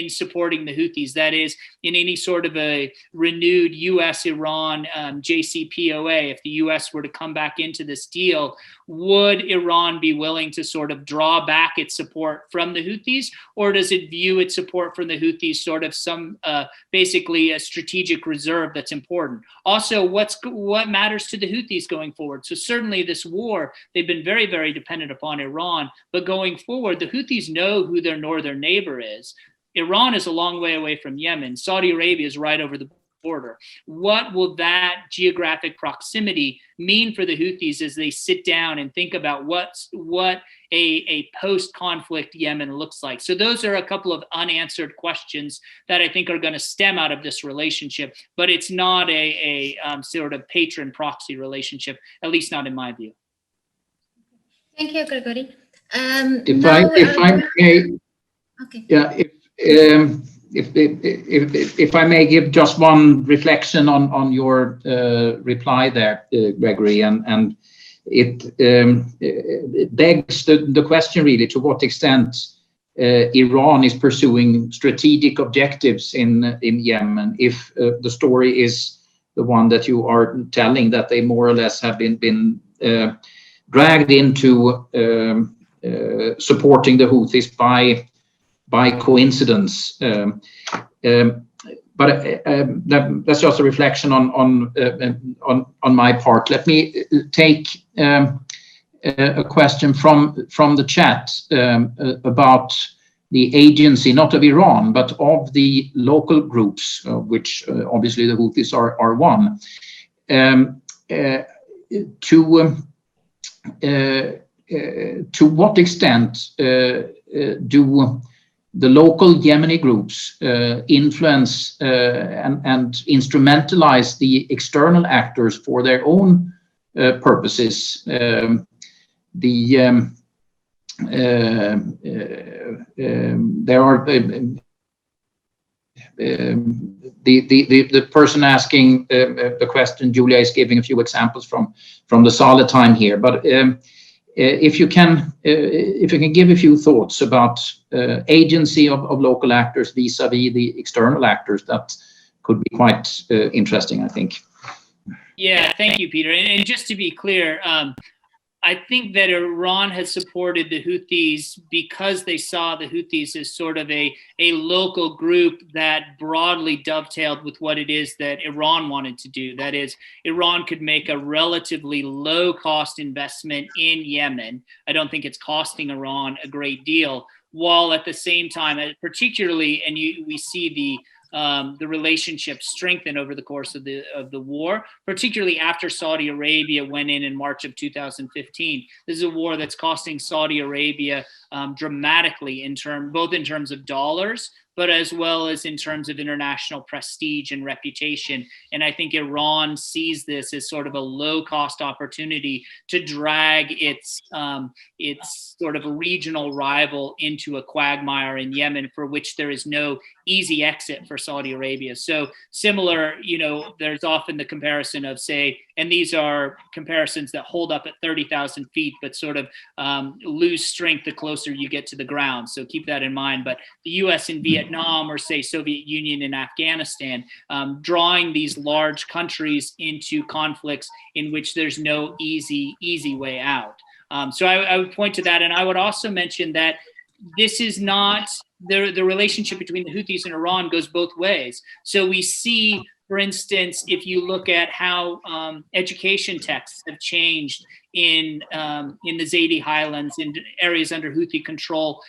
supporting the Houthis? That is, in any sort of a renewed US-Iran JCPOA, if the US were to come back into this deal, would Iran be willing to sort of draw back its support from the Houthis, or does it view its support from the Houthis sort of some basically a strategic reserve that's important? Also, what matters to the Houthis going forward? So certainly this war, they've been very, very dependent upon Iran, but going forward, the Houthis know who their northern neighbor is. Iran is a long way away from Yemen. Saudi Arabia is right over the border. What will that geographic proximity mean for the Houthis as they sit down and think about what a post-conflict Yemen looks like? So those are a couple of unanswered questions that I think are going to stem out of this relationship, but it's not a sort of patron proxy relationship, at least not in my view. Thank you, Gregory. If I may, okay. Yeah, if I may give just one reflection on your reply there, Gregory, and it begs the question really, to what extent Iran is pursuing strategic objectives in Yemen, if the story is the one that you are telling, that they more or less have been dragged into supporting the Houthis by coincidence. But that's just a reflection on my part. Let me take a question from the chat about the agency, not of Iran, but of the local groups, which obviously the Houthis are one. To what extent do the local Yemeni groups influence and instrumentalize the external actors for their own purposes? There are the person asking the question, Julia, is giving a few examples from the Saleh time here, but if you can give a few thoughts about agency of local actors vis-a-vis the external actors, that could be quite interesting, I think. Yeah, thank you, Peter. And just to be clear, I think that Iran has supported the Houthis because they saw the Houthis as sort of a local group that broadly dovetailed with what it is that Iran wanted to do. That is, Iran could make a relatively low-cost investment in Yemen. I don't think it's costing Iran a great deal, while at the same time, particularly, and we see the relationship strengthen over the course of the war, particularly after Saudi Arabia went in March of 2015. This is a war that's costing Saudi Arabia dramatically both in terms of dollars, but as well as in terms of international prestige and reputation. And I think Iran sees this as sort of a low-cost opportunity to drag its sort of a regional rival into a quagmire in Yemen, for which there is no easy exit for Saudi Arabia. So similar, there's often the comparison of, say, and these are comparisons that hold up at 30,000 feet, but sort of lose strength the closer you get to the ground. So keep that in mind. But the US in Vietnam, or say Soviet Union in Afghanistan, drawing these large countries into conflicts in which there's no easy way out. So I would point to that. And I would also mention that this is not, the relationship between the Houthis and Iran goes both ways. So we see, for instance, if you look at how education texts have changed in the Zaidi highlands, in areas under Houthi control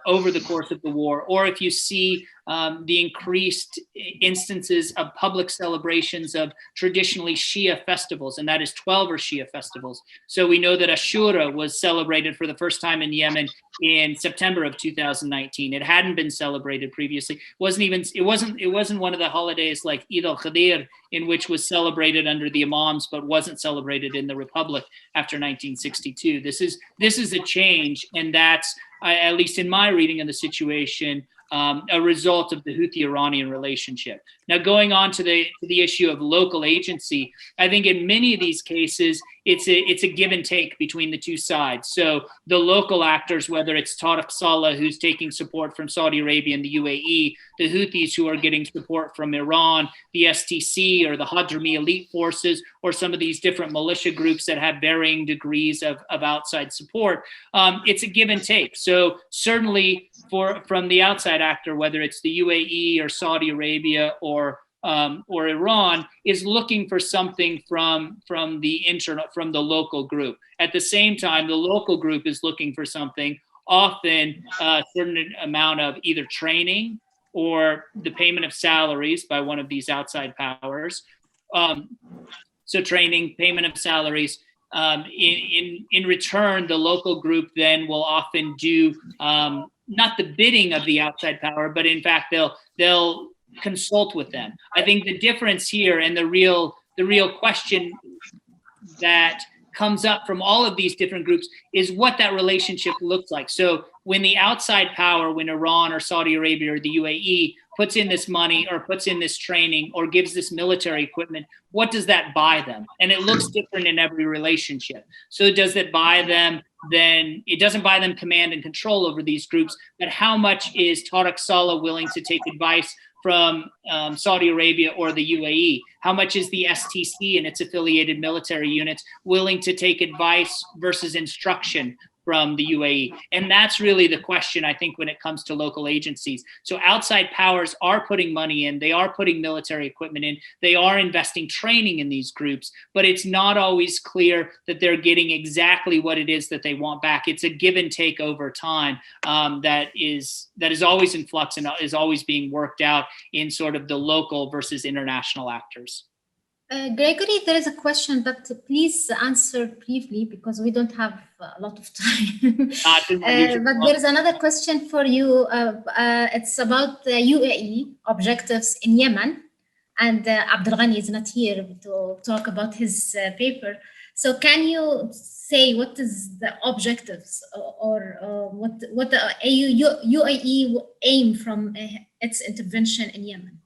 over the course of the war, or if you see the increased instances of public celebrations of traditionally Shia festivals, and that is 12 Shia festivals. So we know that Ashura was celebrated for the first time in Yemen in September of 2019. It hadn't been celebrated previously. It wasn't one of the holidays like Eid al-Khadir, in which was celebrated under the imams but wasn't celebrated in the Republic after 1962. This is a change, and that's, at least in my reading of the situation, a result of the Houthi-Iranian relationship. Now, going on to the issue of local agency, I think in many of these cases, it's a give and take between the two sides. So the local actors, whether it's Tariq Saleh, who's taking support from Saudi Arabia and the UAE, the Houthis who are getting support from Iran, the STC or the Hadrami elite forces, or some of these different militia groups that have varying degrees of outside support, it's a give and take. So certainly from the outside actor, whether it's the UAE or Saudi Arabia or Iran, is looking for something from the local group. At the same time, the local group is looking for something, often a certain amount of either training or the payment of salaries by one of these outside powers. So training, payment of salaries. In return, the local group then will often do not the bidding of the outside power, but in fact they'll consult with them. I think the difference here, and the real question that comes up from all of these different groups, is what that relationship looks like. So when the outside power, when Iran or Saudi Arabia or the UAE puts in this money or puts in this training or gives this military equipment, what does that buy them? And it looks different in every relationship. So does it buy them? Then it doesn't buy them command and control over these groups, but how much is Tariq Saleh willing to take advice from Saudi Arabia or the UAE? How much is the STC and its affiliated military units willing to take advice versus instruction from the UAE? And that's really the question, I think, when it comes to local agencies. So outside powers are putting money in, they are putting military equipment in, they are investing training in these groups, but it's not always clear that they're getting exactly what it is that they want back. It's a give and take over time that is always in flux and is always being worked out in sort of the local versus international actors. Gregory, there is a question, but please answer briefly because we don't have a lot of time. But there is another question for you. It's about the UAE objectives in Yemen, and Abdulghani is not here to talk about his paper. So can you say what is the objectives or what the UAE aim from its intervention in Yemen?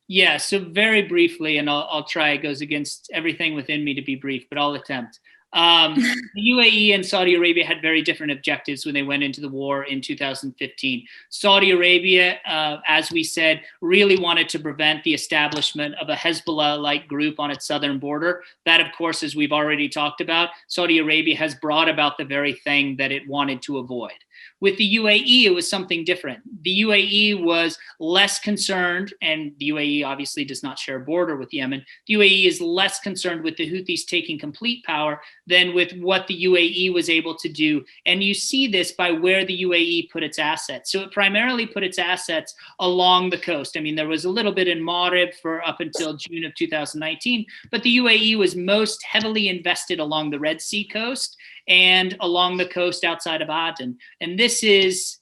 Yeah, so very briefly, and I'll try, it goes against everything within me to be brief, but I'll attempt. The UAE and Saudi Arabia had very different objectives when they went into the war in 2015. Saudi Arabia, as we said, really wanted to prevent the establishment of a Hezbollah-like group on its southern border. That, of course, as we've already talked about, Saudi Arabia has brought about the very thing that it wanted to avoid. With the UAE, it was something different. The UAE was less concerned, and the UAE obviously does not share a border with Yemen. The UAE is less concerned with the Houthis taking complete power than with what the UAE was able to do. And you see this by where the UAE put its assets. So it primarily put its assets along the coast. I mean, there was a little bit in Marib for up until June of 2019, but the UAE was most heavily invested along the Red Sea coast and along the coast outside of Aden. And this is,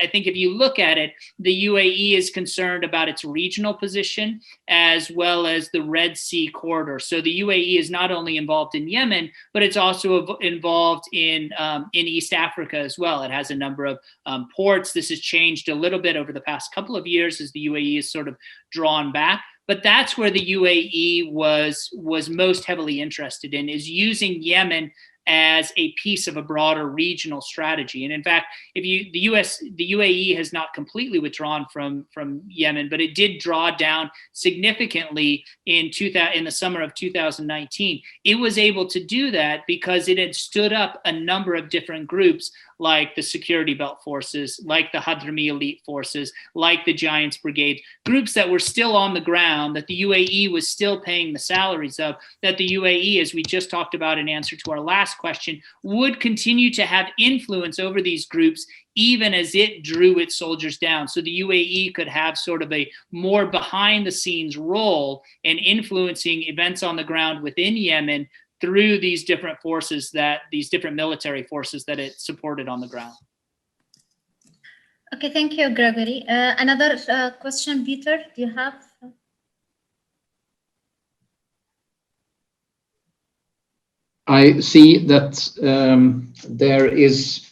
I think if you look at it, the UAE is concerned about its regional position as well as the Red Sea corridor. So the UAE is not only involved in Yemen, but it's also involved in East Africa as well. It has a number of ports. This has changed a little bit over the past couple of years as the UAE is sort of drawn back. But that's where the UAE was most heavily interested in, is using Yemen as a piece of a broader regional strategy. And in fact, the UAE has not completely withdrawn from Yemen, but it did draw down significantly in the summer of 2019. It was able to do that because it had stood up a number of different groups, like the Security Belt Forces, like the Hadrami Elite Forces, like the Giants Brigade, groups that were still on the ground, that the UAE was still paying the salaries of, that the UAE, as we just talked about in answer to our last last question, would continue to have influence over these groups even as it drew its soldiers down. So the UAE could have sort of a more behind the scenes role in influencing events on the ground within Yemen through these different forces, these different military forces that it supported on the ground. Okay, thank you, Gregory. Another question, Peter, do you have? I see that there is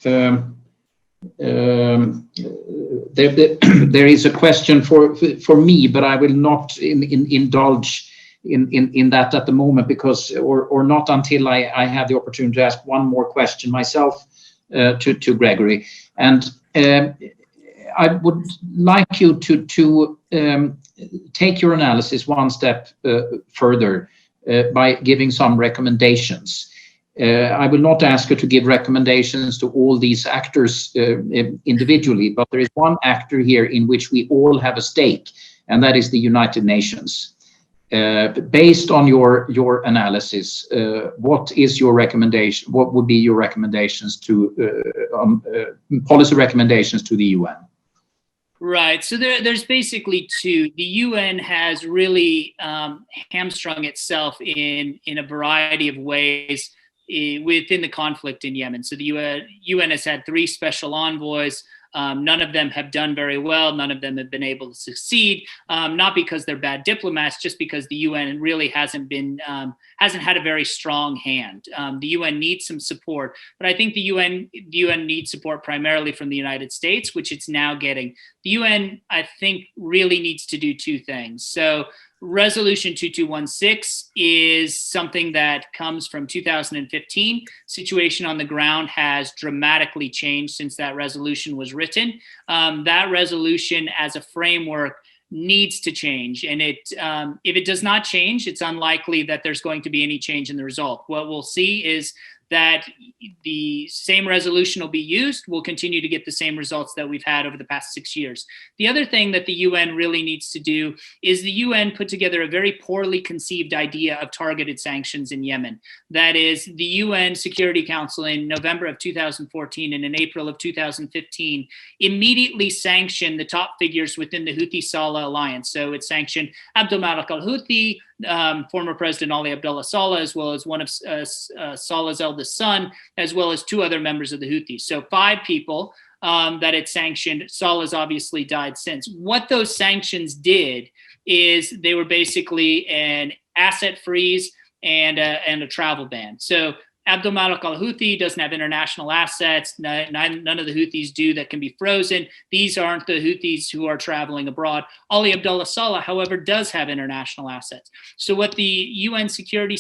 there is a question for me, but I will not indulge in that at the moment, because or not until I have the opportunity to ask one more question myself to Gregory. And I would like you to take your analysis one step further by giving some recommendations. I will not ask you to give recommendations to all these actors individually, but there is one actor here in which we all have a stake, and that is the United Nations. Based on your analysis, what is your recommendation? What would be your recommendations to policy recommendations to the UN? Right. So there's basically two. The UN has really hamstrung itself in a variety of ways within the conflict in Yemen. So the UN has had 3 special envoys. None of them have done very well. None of them have been able to succeed, not because they're bad diplomats, just because the UN really hasn't had a very strong hand. The UN needs some support, but I think the UN needs support primarily from the United States, which it's now getting. The UN, I think, really needs to do 2 things. So Resolution 2216 is something that comes from 2015. Situation on the ground has dramatically changed since that resolution was written. That resolution as a framework needs to change. And if it does not change, it's unlikely that there's going to be any change in the result. What we'll see is that the same resolution will be used. We'll continue to get the same results that we've had over the past 6 years. The other thing that the UN really needs to do is the UN put together a very poorly conceived idea of targeted sanctions in Yemen. That is, the UN Security Council in November of 2014 and in April of 2015 immediately sanctioned the top figures within the Houthi-Saleh alliance. So it sanctioned Abdul Malik al-Houthi, former President Ali Abdullah Saleh, as well as one of Saleh's eldest son, as well as 2 other members of the Houthis. So 5 people that it sanctioned. Saleh's obviously died since. What those sanctions did is they were basically an asset freeze and a travel ban. So Abdul Malik al-Houthi doesn't have international assets. None of the Houthis do that can be frozen. These aren't the Houthis who are traveling abroad. Ali Abdullah Saleh, however, does have international assets. So what the UN Security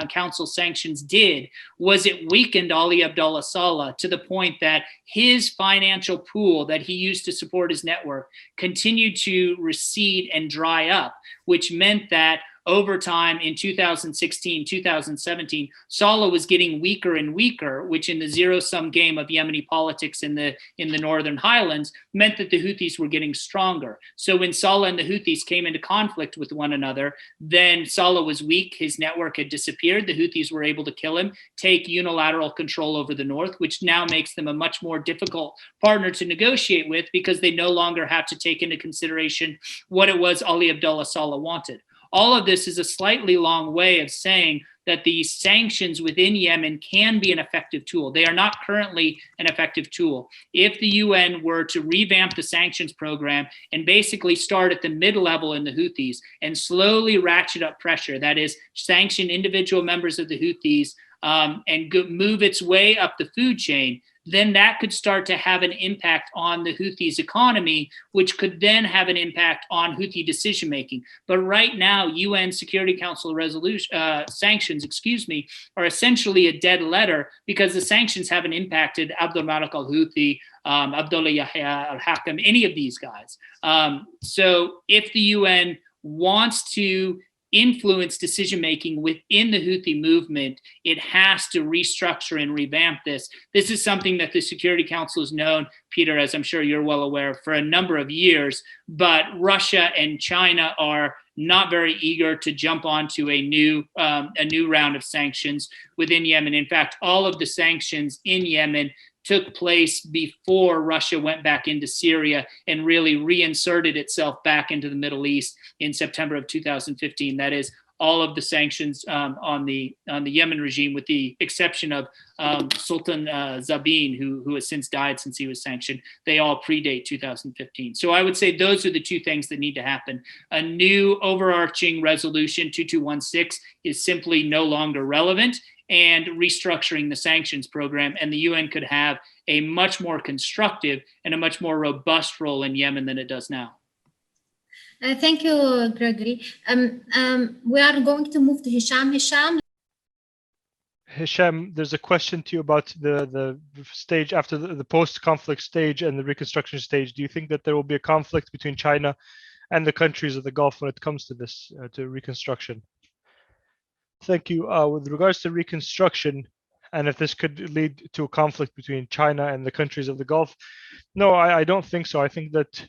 Council sanctions did was it weakened Ali Abdullah Saleh to the point that his financial pool that he used to support his network continued to recede and dry up, which meant that over time in 2016, 2017, Saleh was getting weaker and weaker, which in the zero-sum game of Yemeni politics in the Northern Highlands meant that the Houthis were getting stronger. So when Saleh and the Houthis came into conflict with one another, then Saleh was weak, his network had disappeared, the Houthis were able to kill him, take unilateral control over the north, which now makes them a much more difficult partner to negotiate with because they no longer have to take into consideration what it was Ali Abdullah Saleh wanted. All of this is a slightly long way of saying that the sanctions within Yemen can be an effective tool. They are not currently an effective tool. If the UN were to revamp the sanctions program and basically start at the mid-level in the Houthis and slowly ratchet up pressure, that is, sanction individual members of the Houthis and move its way up the food chain, then that could start to have an impact on the Houthis' economy, which could then have an impact on Houthi decision-making. But right now, UN Security Council sanctions, are essentially a dead letter because the sanctions haven't impacted Abdul Malik al-Houthi, Abdullah Yahya al-Hakam, any of these guys. So if the UN wants to influence decision-making within the Houthi movement, it has to restructure and revamp this. This is something that the Security Council has known, Peter, as I'm sure you're well aware, for a number of years, but Russia and China are not very eager to jump onto a new round of sanctions within Yemen. In fact, all of the sanctions in Yemen took place before Russia went back into Syria and really reinserted itself back into the Middle East in September of 2015. That is, all of the sanctions on the Yemen regime, with the exception of Sultan Zabin, who has since died since he was sanctioned, they all predate 2015. So I would say those are the two things that need to happen. A new overarching resolution 2216 is simply no longer relevant, and restructuring the sanctions program, and the UN could have a much more constructive and a much more robust role in Yemen than it does now. Thank you, Gregory. We are going to move to Hisham. Hisham, there's a question to you about the stage after the post-conflict stage and the reconstruction stage. Do you think that there will be a conflict between China and the countries of the Gulf when it comes to this, to reconstruction? Thank you. With regards to reconstruction, and if this could lead to a conflict between China and the countries of the Gulf, no, I don't think so. I think that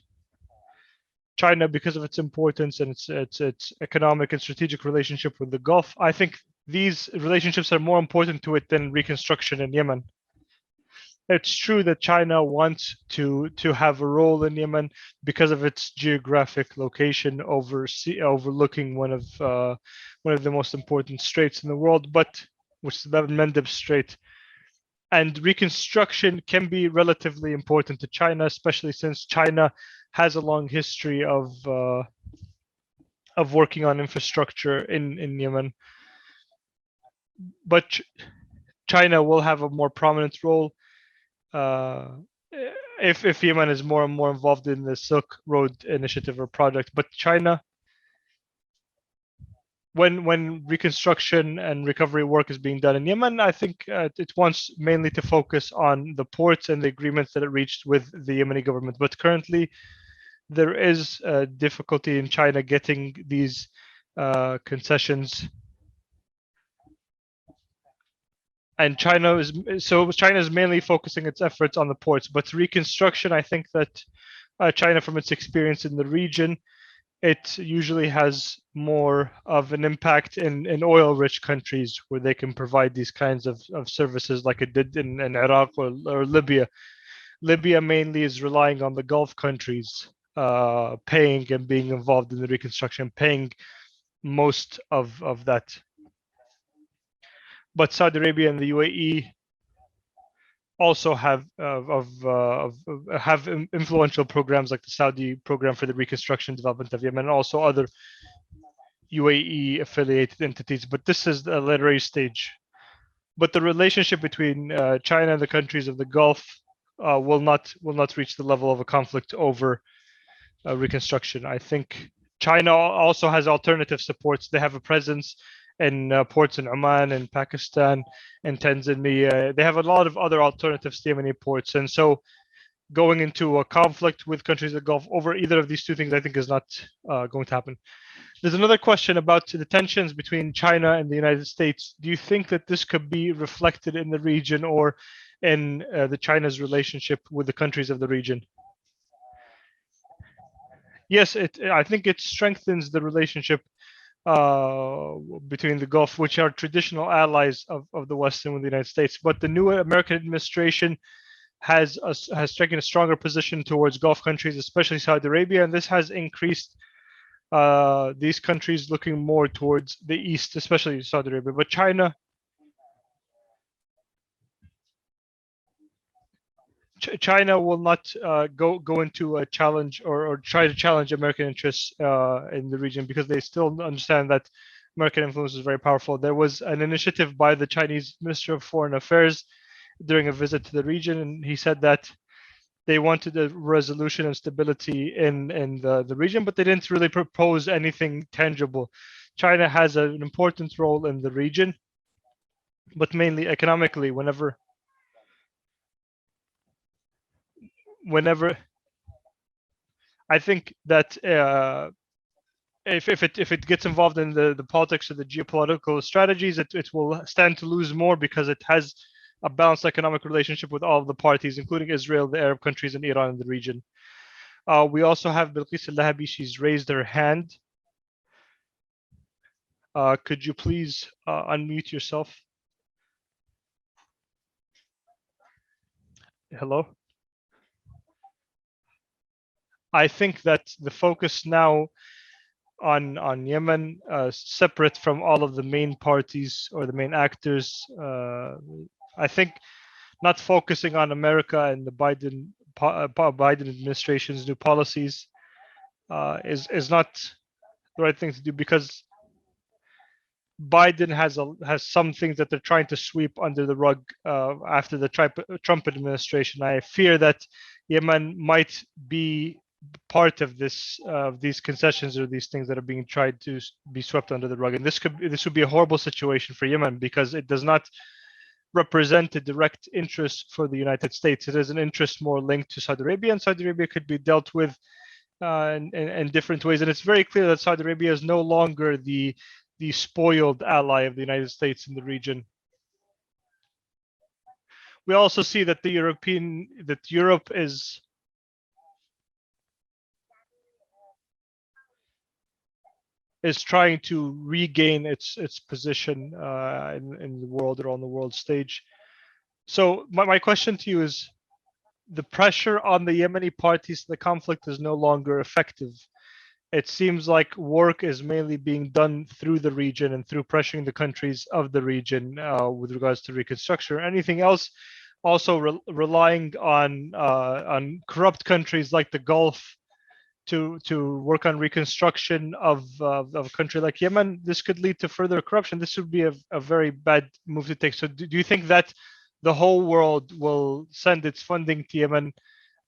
China, because of its importance and its economic and strategic relationship with the Gulf, I think these relationships are more important to it than reconstruction in Yemen. It's true that China wants to have a role in Yemen because of its geographic location overlooking one of the most important straits in the world, but which is the Mendeb Strait. And reconstruction can be relatively important to China, especially since China has a long history of working on infrastructure in Yemen. But China will have a more prominent role if Yemen is more and more involved in the Silk Road initiative or project. But China, when reconstruction and recovery work is being done in Yemen, I think it wants mainly to focus on the ports and the agreements that it reached with the Yemeni government. But currently, there is a difficulty in China getting these concessions. And China is mainly focusing its efforts on the ports. But reconstruction, I think that China, from its experience in the region, it usually has more of an impact in oil-rich countries where they can provide these kinds of services like it did in Iraq or Libya. Libya mainly is relying on the Gulf countries paying and being involved in the reconstruction, paying most of that. But Saudi Arabia and the UAE also have influential programs like the Saudi program for the reconstruction and development of Yemen, and also other UAE affiliated entities. But this is the later stage. But the relationship between China and the countries of the Gulf will not reach the level of a conflict over reconstruction. I think China also has alternative supports. They have a presence in ports in Oman and Pakistan and Tanzania. They have a lot of other alternatives to Yemeni ports. And so going into a conflict with countries of the Gulf over either of these two things, I think is not going to happen. There's another question about the tensions between China and the United States. Do you think that this could be reflected in the region or in the China's relationship with the countries of the region? Yes, I think it strengthens the relationship between the Gulf, which are traditional allies of the West and with the United States. But the new American administration has taken a stronger position towards Gulf countries, especially Saudi Arabia, and this has increased these countries looking more towards the East, especially Saudi Arabia. But China will not go into a challenge or try to challenge American interests in the region, because they still understand that American influence is very powerful. There was an initiative by the Chinese Minister of Foreign Affairs during a visit to the region, and he said that they wanted a resolution and stability in the region, but they didn't really propose anything tangible. China has an important role in the region, but mainly economically. Whenever I think that if it gets involved in the politics of the geopolitical strategies, it will stand to lose more, because it has a balanced economic relationship with all of the parties, including Israel, the Arab countries, and Iran in the region. We also have Bilqis al-Lahabi. She's raised her hand. Could you please unmute yourself? Hello? I think that the focus now on Yemen, separate from all of the main parties or the main actors, I think not focusing on America and the Biden administration's new policies is not the right thing to do, because Biden has some things that they're trying to sweep under the rug after the Trump administration. I fear that Yemen might be part of these concessions or these things that are being tried to be swept under the rug. And this would be a horrible situation for Yemen, because it does not represent a direct interest for the United States. It is an interest more linked to Saudi Arabia, and Saudi Arabia could be dealt with in different ways. And it's very clear that Saudi Arabia is no longer the spoiled ally of the United States in the region. We also see that Europe is trying to regain its position in the world, or on the world stage. So my question to you is, the pressure on the Yemeni parties to the conflict is no longer effective. It seems like work is mainly being done through the region and through pressuring the countries of the region with regards to reconstruction. Anything else, also relying on corrupt countries like the Gulf to work on reconstruction of a country like Yemen. This could lead to further corruption. This would be a very bad move to take. So do you think that the whole world will send its funding to Yemen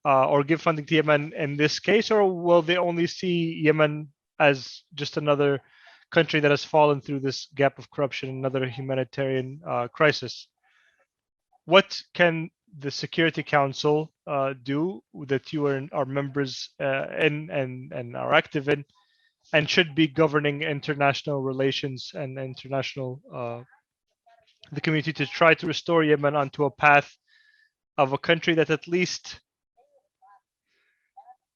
or give funding to Yemen in this case, or will they only see Yemen as just another country that has fallen through this gap of corruption, another humanitarian crisis? What can the Security Council do that you are members in and are active in, and should be governing international relations and international the community, to try to restore Yemen onto a path of a country that at least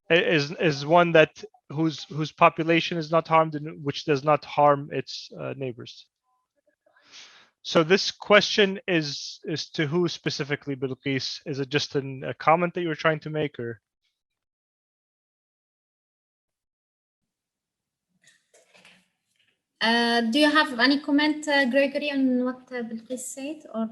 is one that whose population is not harmed and which does not harm its neighbors? So this question is to who specifically, Bilqis? Is it just a comment that you were trying to make, or? Do you have any comment, Gregory, on what Bilqis said, or?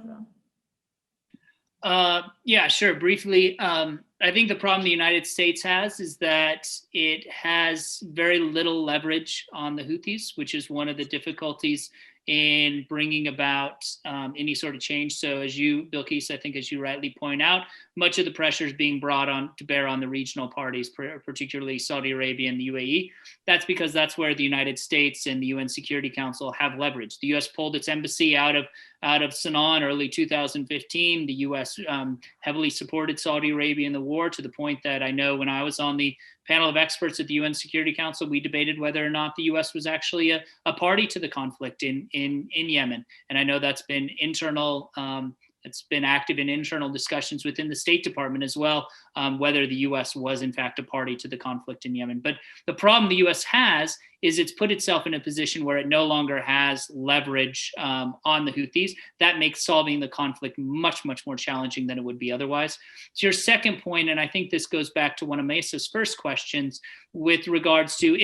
Yeah, sure. Briefly, I think the problem the United States has is that it has very little leverage on the Houthis, which is one of the difficulties in bringing about any sort of change. So as you, Bilqis, I think as you rightly point out, much of the pressure is being brought on to bear on the regional parties, particularly Saudi Arabia and the UAE. That's because that's where the United States and the UN Security Council have leverage. The US pulled its embassy out of Sana'a in early 2015. The US heavily supported Saudi Arabia in the war, to the point that I know when I was on the panel of experts at the UN Security Council, we debated whether or not the US was actually a party to the conflict in Yemen. And I know that's been internal, it's been active in internal discussions within the State Department as well, whether the US was in fact a party to the conflict in Yemen. But the problem the US has is it's put itself in a position where it no longer has leverage on the Houthis. That makes solving the conflict much, much more challenging than it would be otherwise. To your second point, and I think this goes back to one of Maysaa's first questions with regards to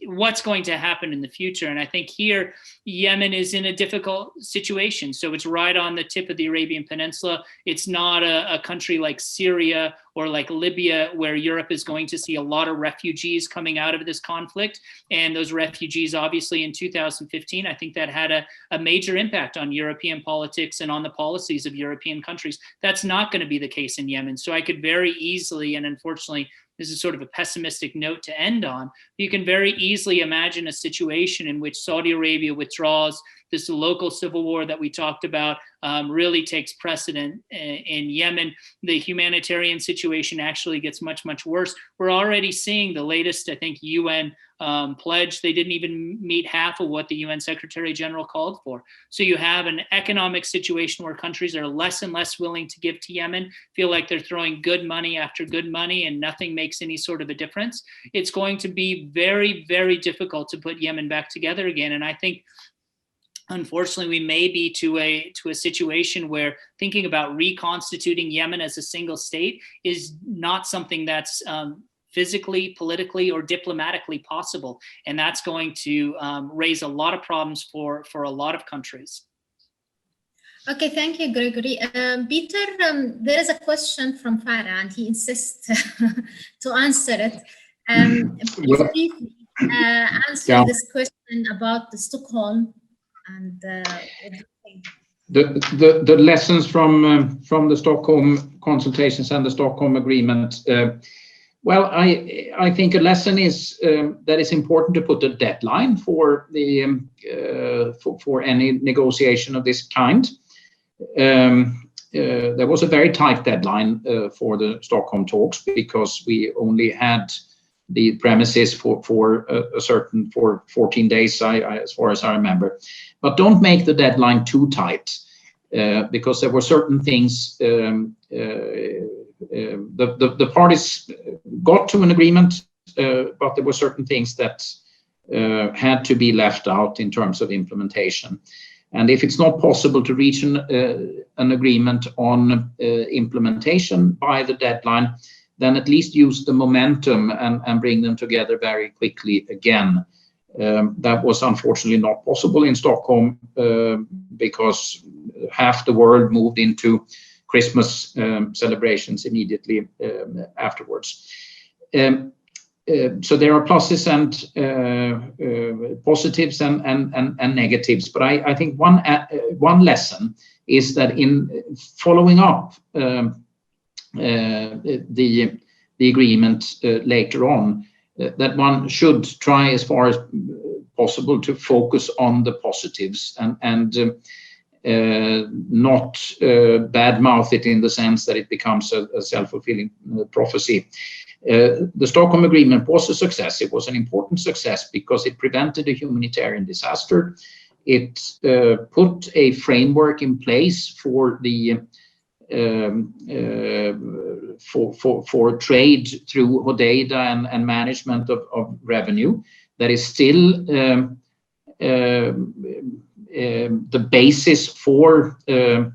what's going to happen in the future. And I think here, Yemen is in a difficult situation. So it's right on the tip of the Arabian Peninsula. It's not a country like Syria or like Libya, where Europe is going to see a lot of refugees coming out of this conflict. And those refugees, obviously in 2015, I think that had a major impact on European politics and on the policies of European countries. That's not going to be the case in Yemen. So I could very easily, and unfortunately, this is sort of a pessimistic note to end on, you can very easily imagine a situation in which Saudi Arabia withdraws, this local civil war that we talked about really takes precedent in Yemen. The humanitarian situation actually gets much, much worse. We're already seeing the latest, I think, UN pledge. They didn't even meet half of what the UN Secretary General called for. So you have an economic situation where countries are less and less willing to give to Yemen, feel like they're throwing good money after good money and nothing makes any sort of a difference. It's going to be very, very difficult to put Yemen back together again. And I think, unfortunately, we may be to a situation where thinking about reconstituting Yemen as a single state is not something that's physically, politically, or diplomatically possible. And that's going to raise a lot of problems for a lot of countries. Okay, thank you, Gregory. Peter, there is a question from Farah, and he insists to answer it. Please briefly answer this question about the Stockholm and the lessons from the Stockholm Consultations and the Stockholm Agreement. Well, I think a lesson is that it's important to put a deadline for the for any negotiation of this kind. There was a very tight deadline for the Stockholm talks because we only had the premises for 14 days, as far as I remember. But don't make the deadline too tight because there were certain things. The parties got to an agreement, but there were certain things that had to be left out in terms of implementation. And if it's not possible to reach an agreement on implementation by the deadline, then at least use the momentum and bring them together very quickly again. That was unfortunately not possible in Stockholm because half the world moved into Christmas celebrations immediately afterwards. So there are pluses and positives and negatives. But I think one lesson is that in following up the agreement later on, that one should try as far as possible to focus on the positives and not badmouth it in the sense that it becomes a self-fulfilling prophecy. The Stockholm Agreement was a success. It was an important success because it prevented a humanitarian disaster. It put a framework in place for the for trade through Hodeidah and management of revenue that is still the basis for the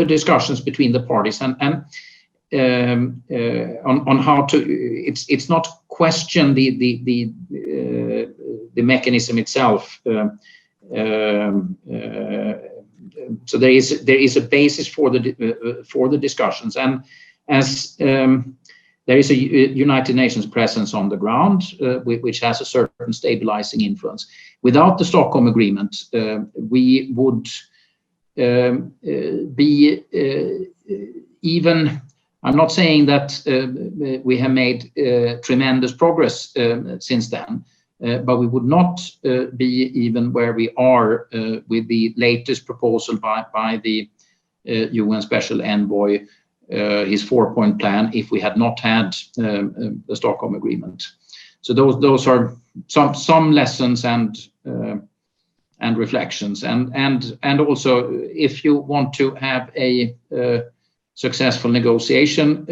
discussions between the parties and on how to it's not question the mechanism itself. So there is a basis for the discussions, and as there is a United Nations presence on the ground, which has a certain stabilizing influence. Without the Stockholm Agreement, we would be even. I'm not saying that we have made tremendous progress since then, but we would not be even where we are with the latest proposal by the UN Special Envoy, his 4-point plan, if we had not had the Stockholm Agreement. So those are some lessons and reflections, and also if you want to have a successful negotiation,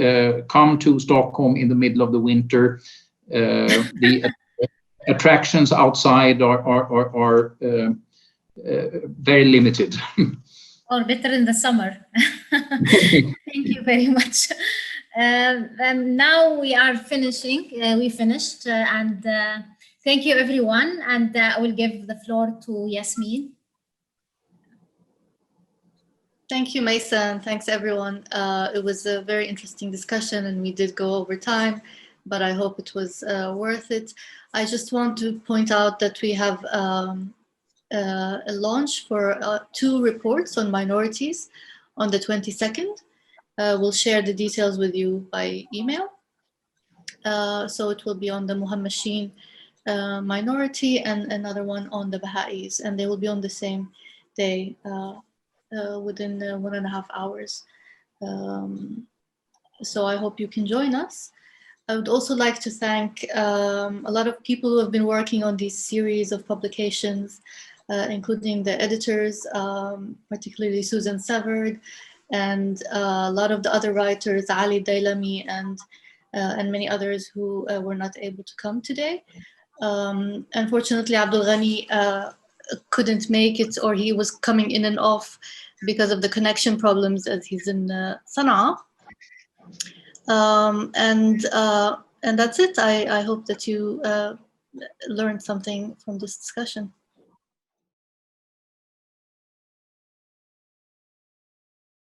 come to Stockholm in the middle of the winter. The attractions outside are very limited. Or better in the summer. Thank you very much. And now we are finishing. We finished, and thank you everyone. And I will give the floor to Yasmin. Thank you, Maysaa, and thanks everyone. It was a very interesting discussion, and we did go over time, but I hope it was worth it. I just want to point out that we have a launch for 2 reports on minorities on the 22nd. We'll share the details with you by email. So it will be on the Muhammadin minority and another one on the Baha'is, and they will be on the same day. Within 1.5 hours. So I hope you can join us. I would also like to thank a lot of people who have been working on these series of publications, including the editors, particularly Susan Severed, and a lot of the other writers, Ali Dailami and many others who were not able to come today. Unfortunately, Abdul Ghani couldn't make it, or he was coming in and off because of the connection problems as he's in Sana'a. And that's it. I hope that you learned something from this discussion.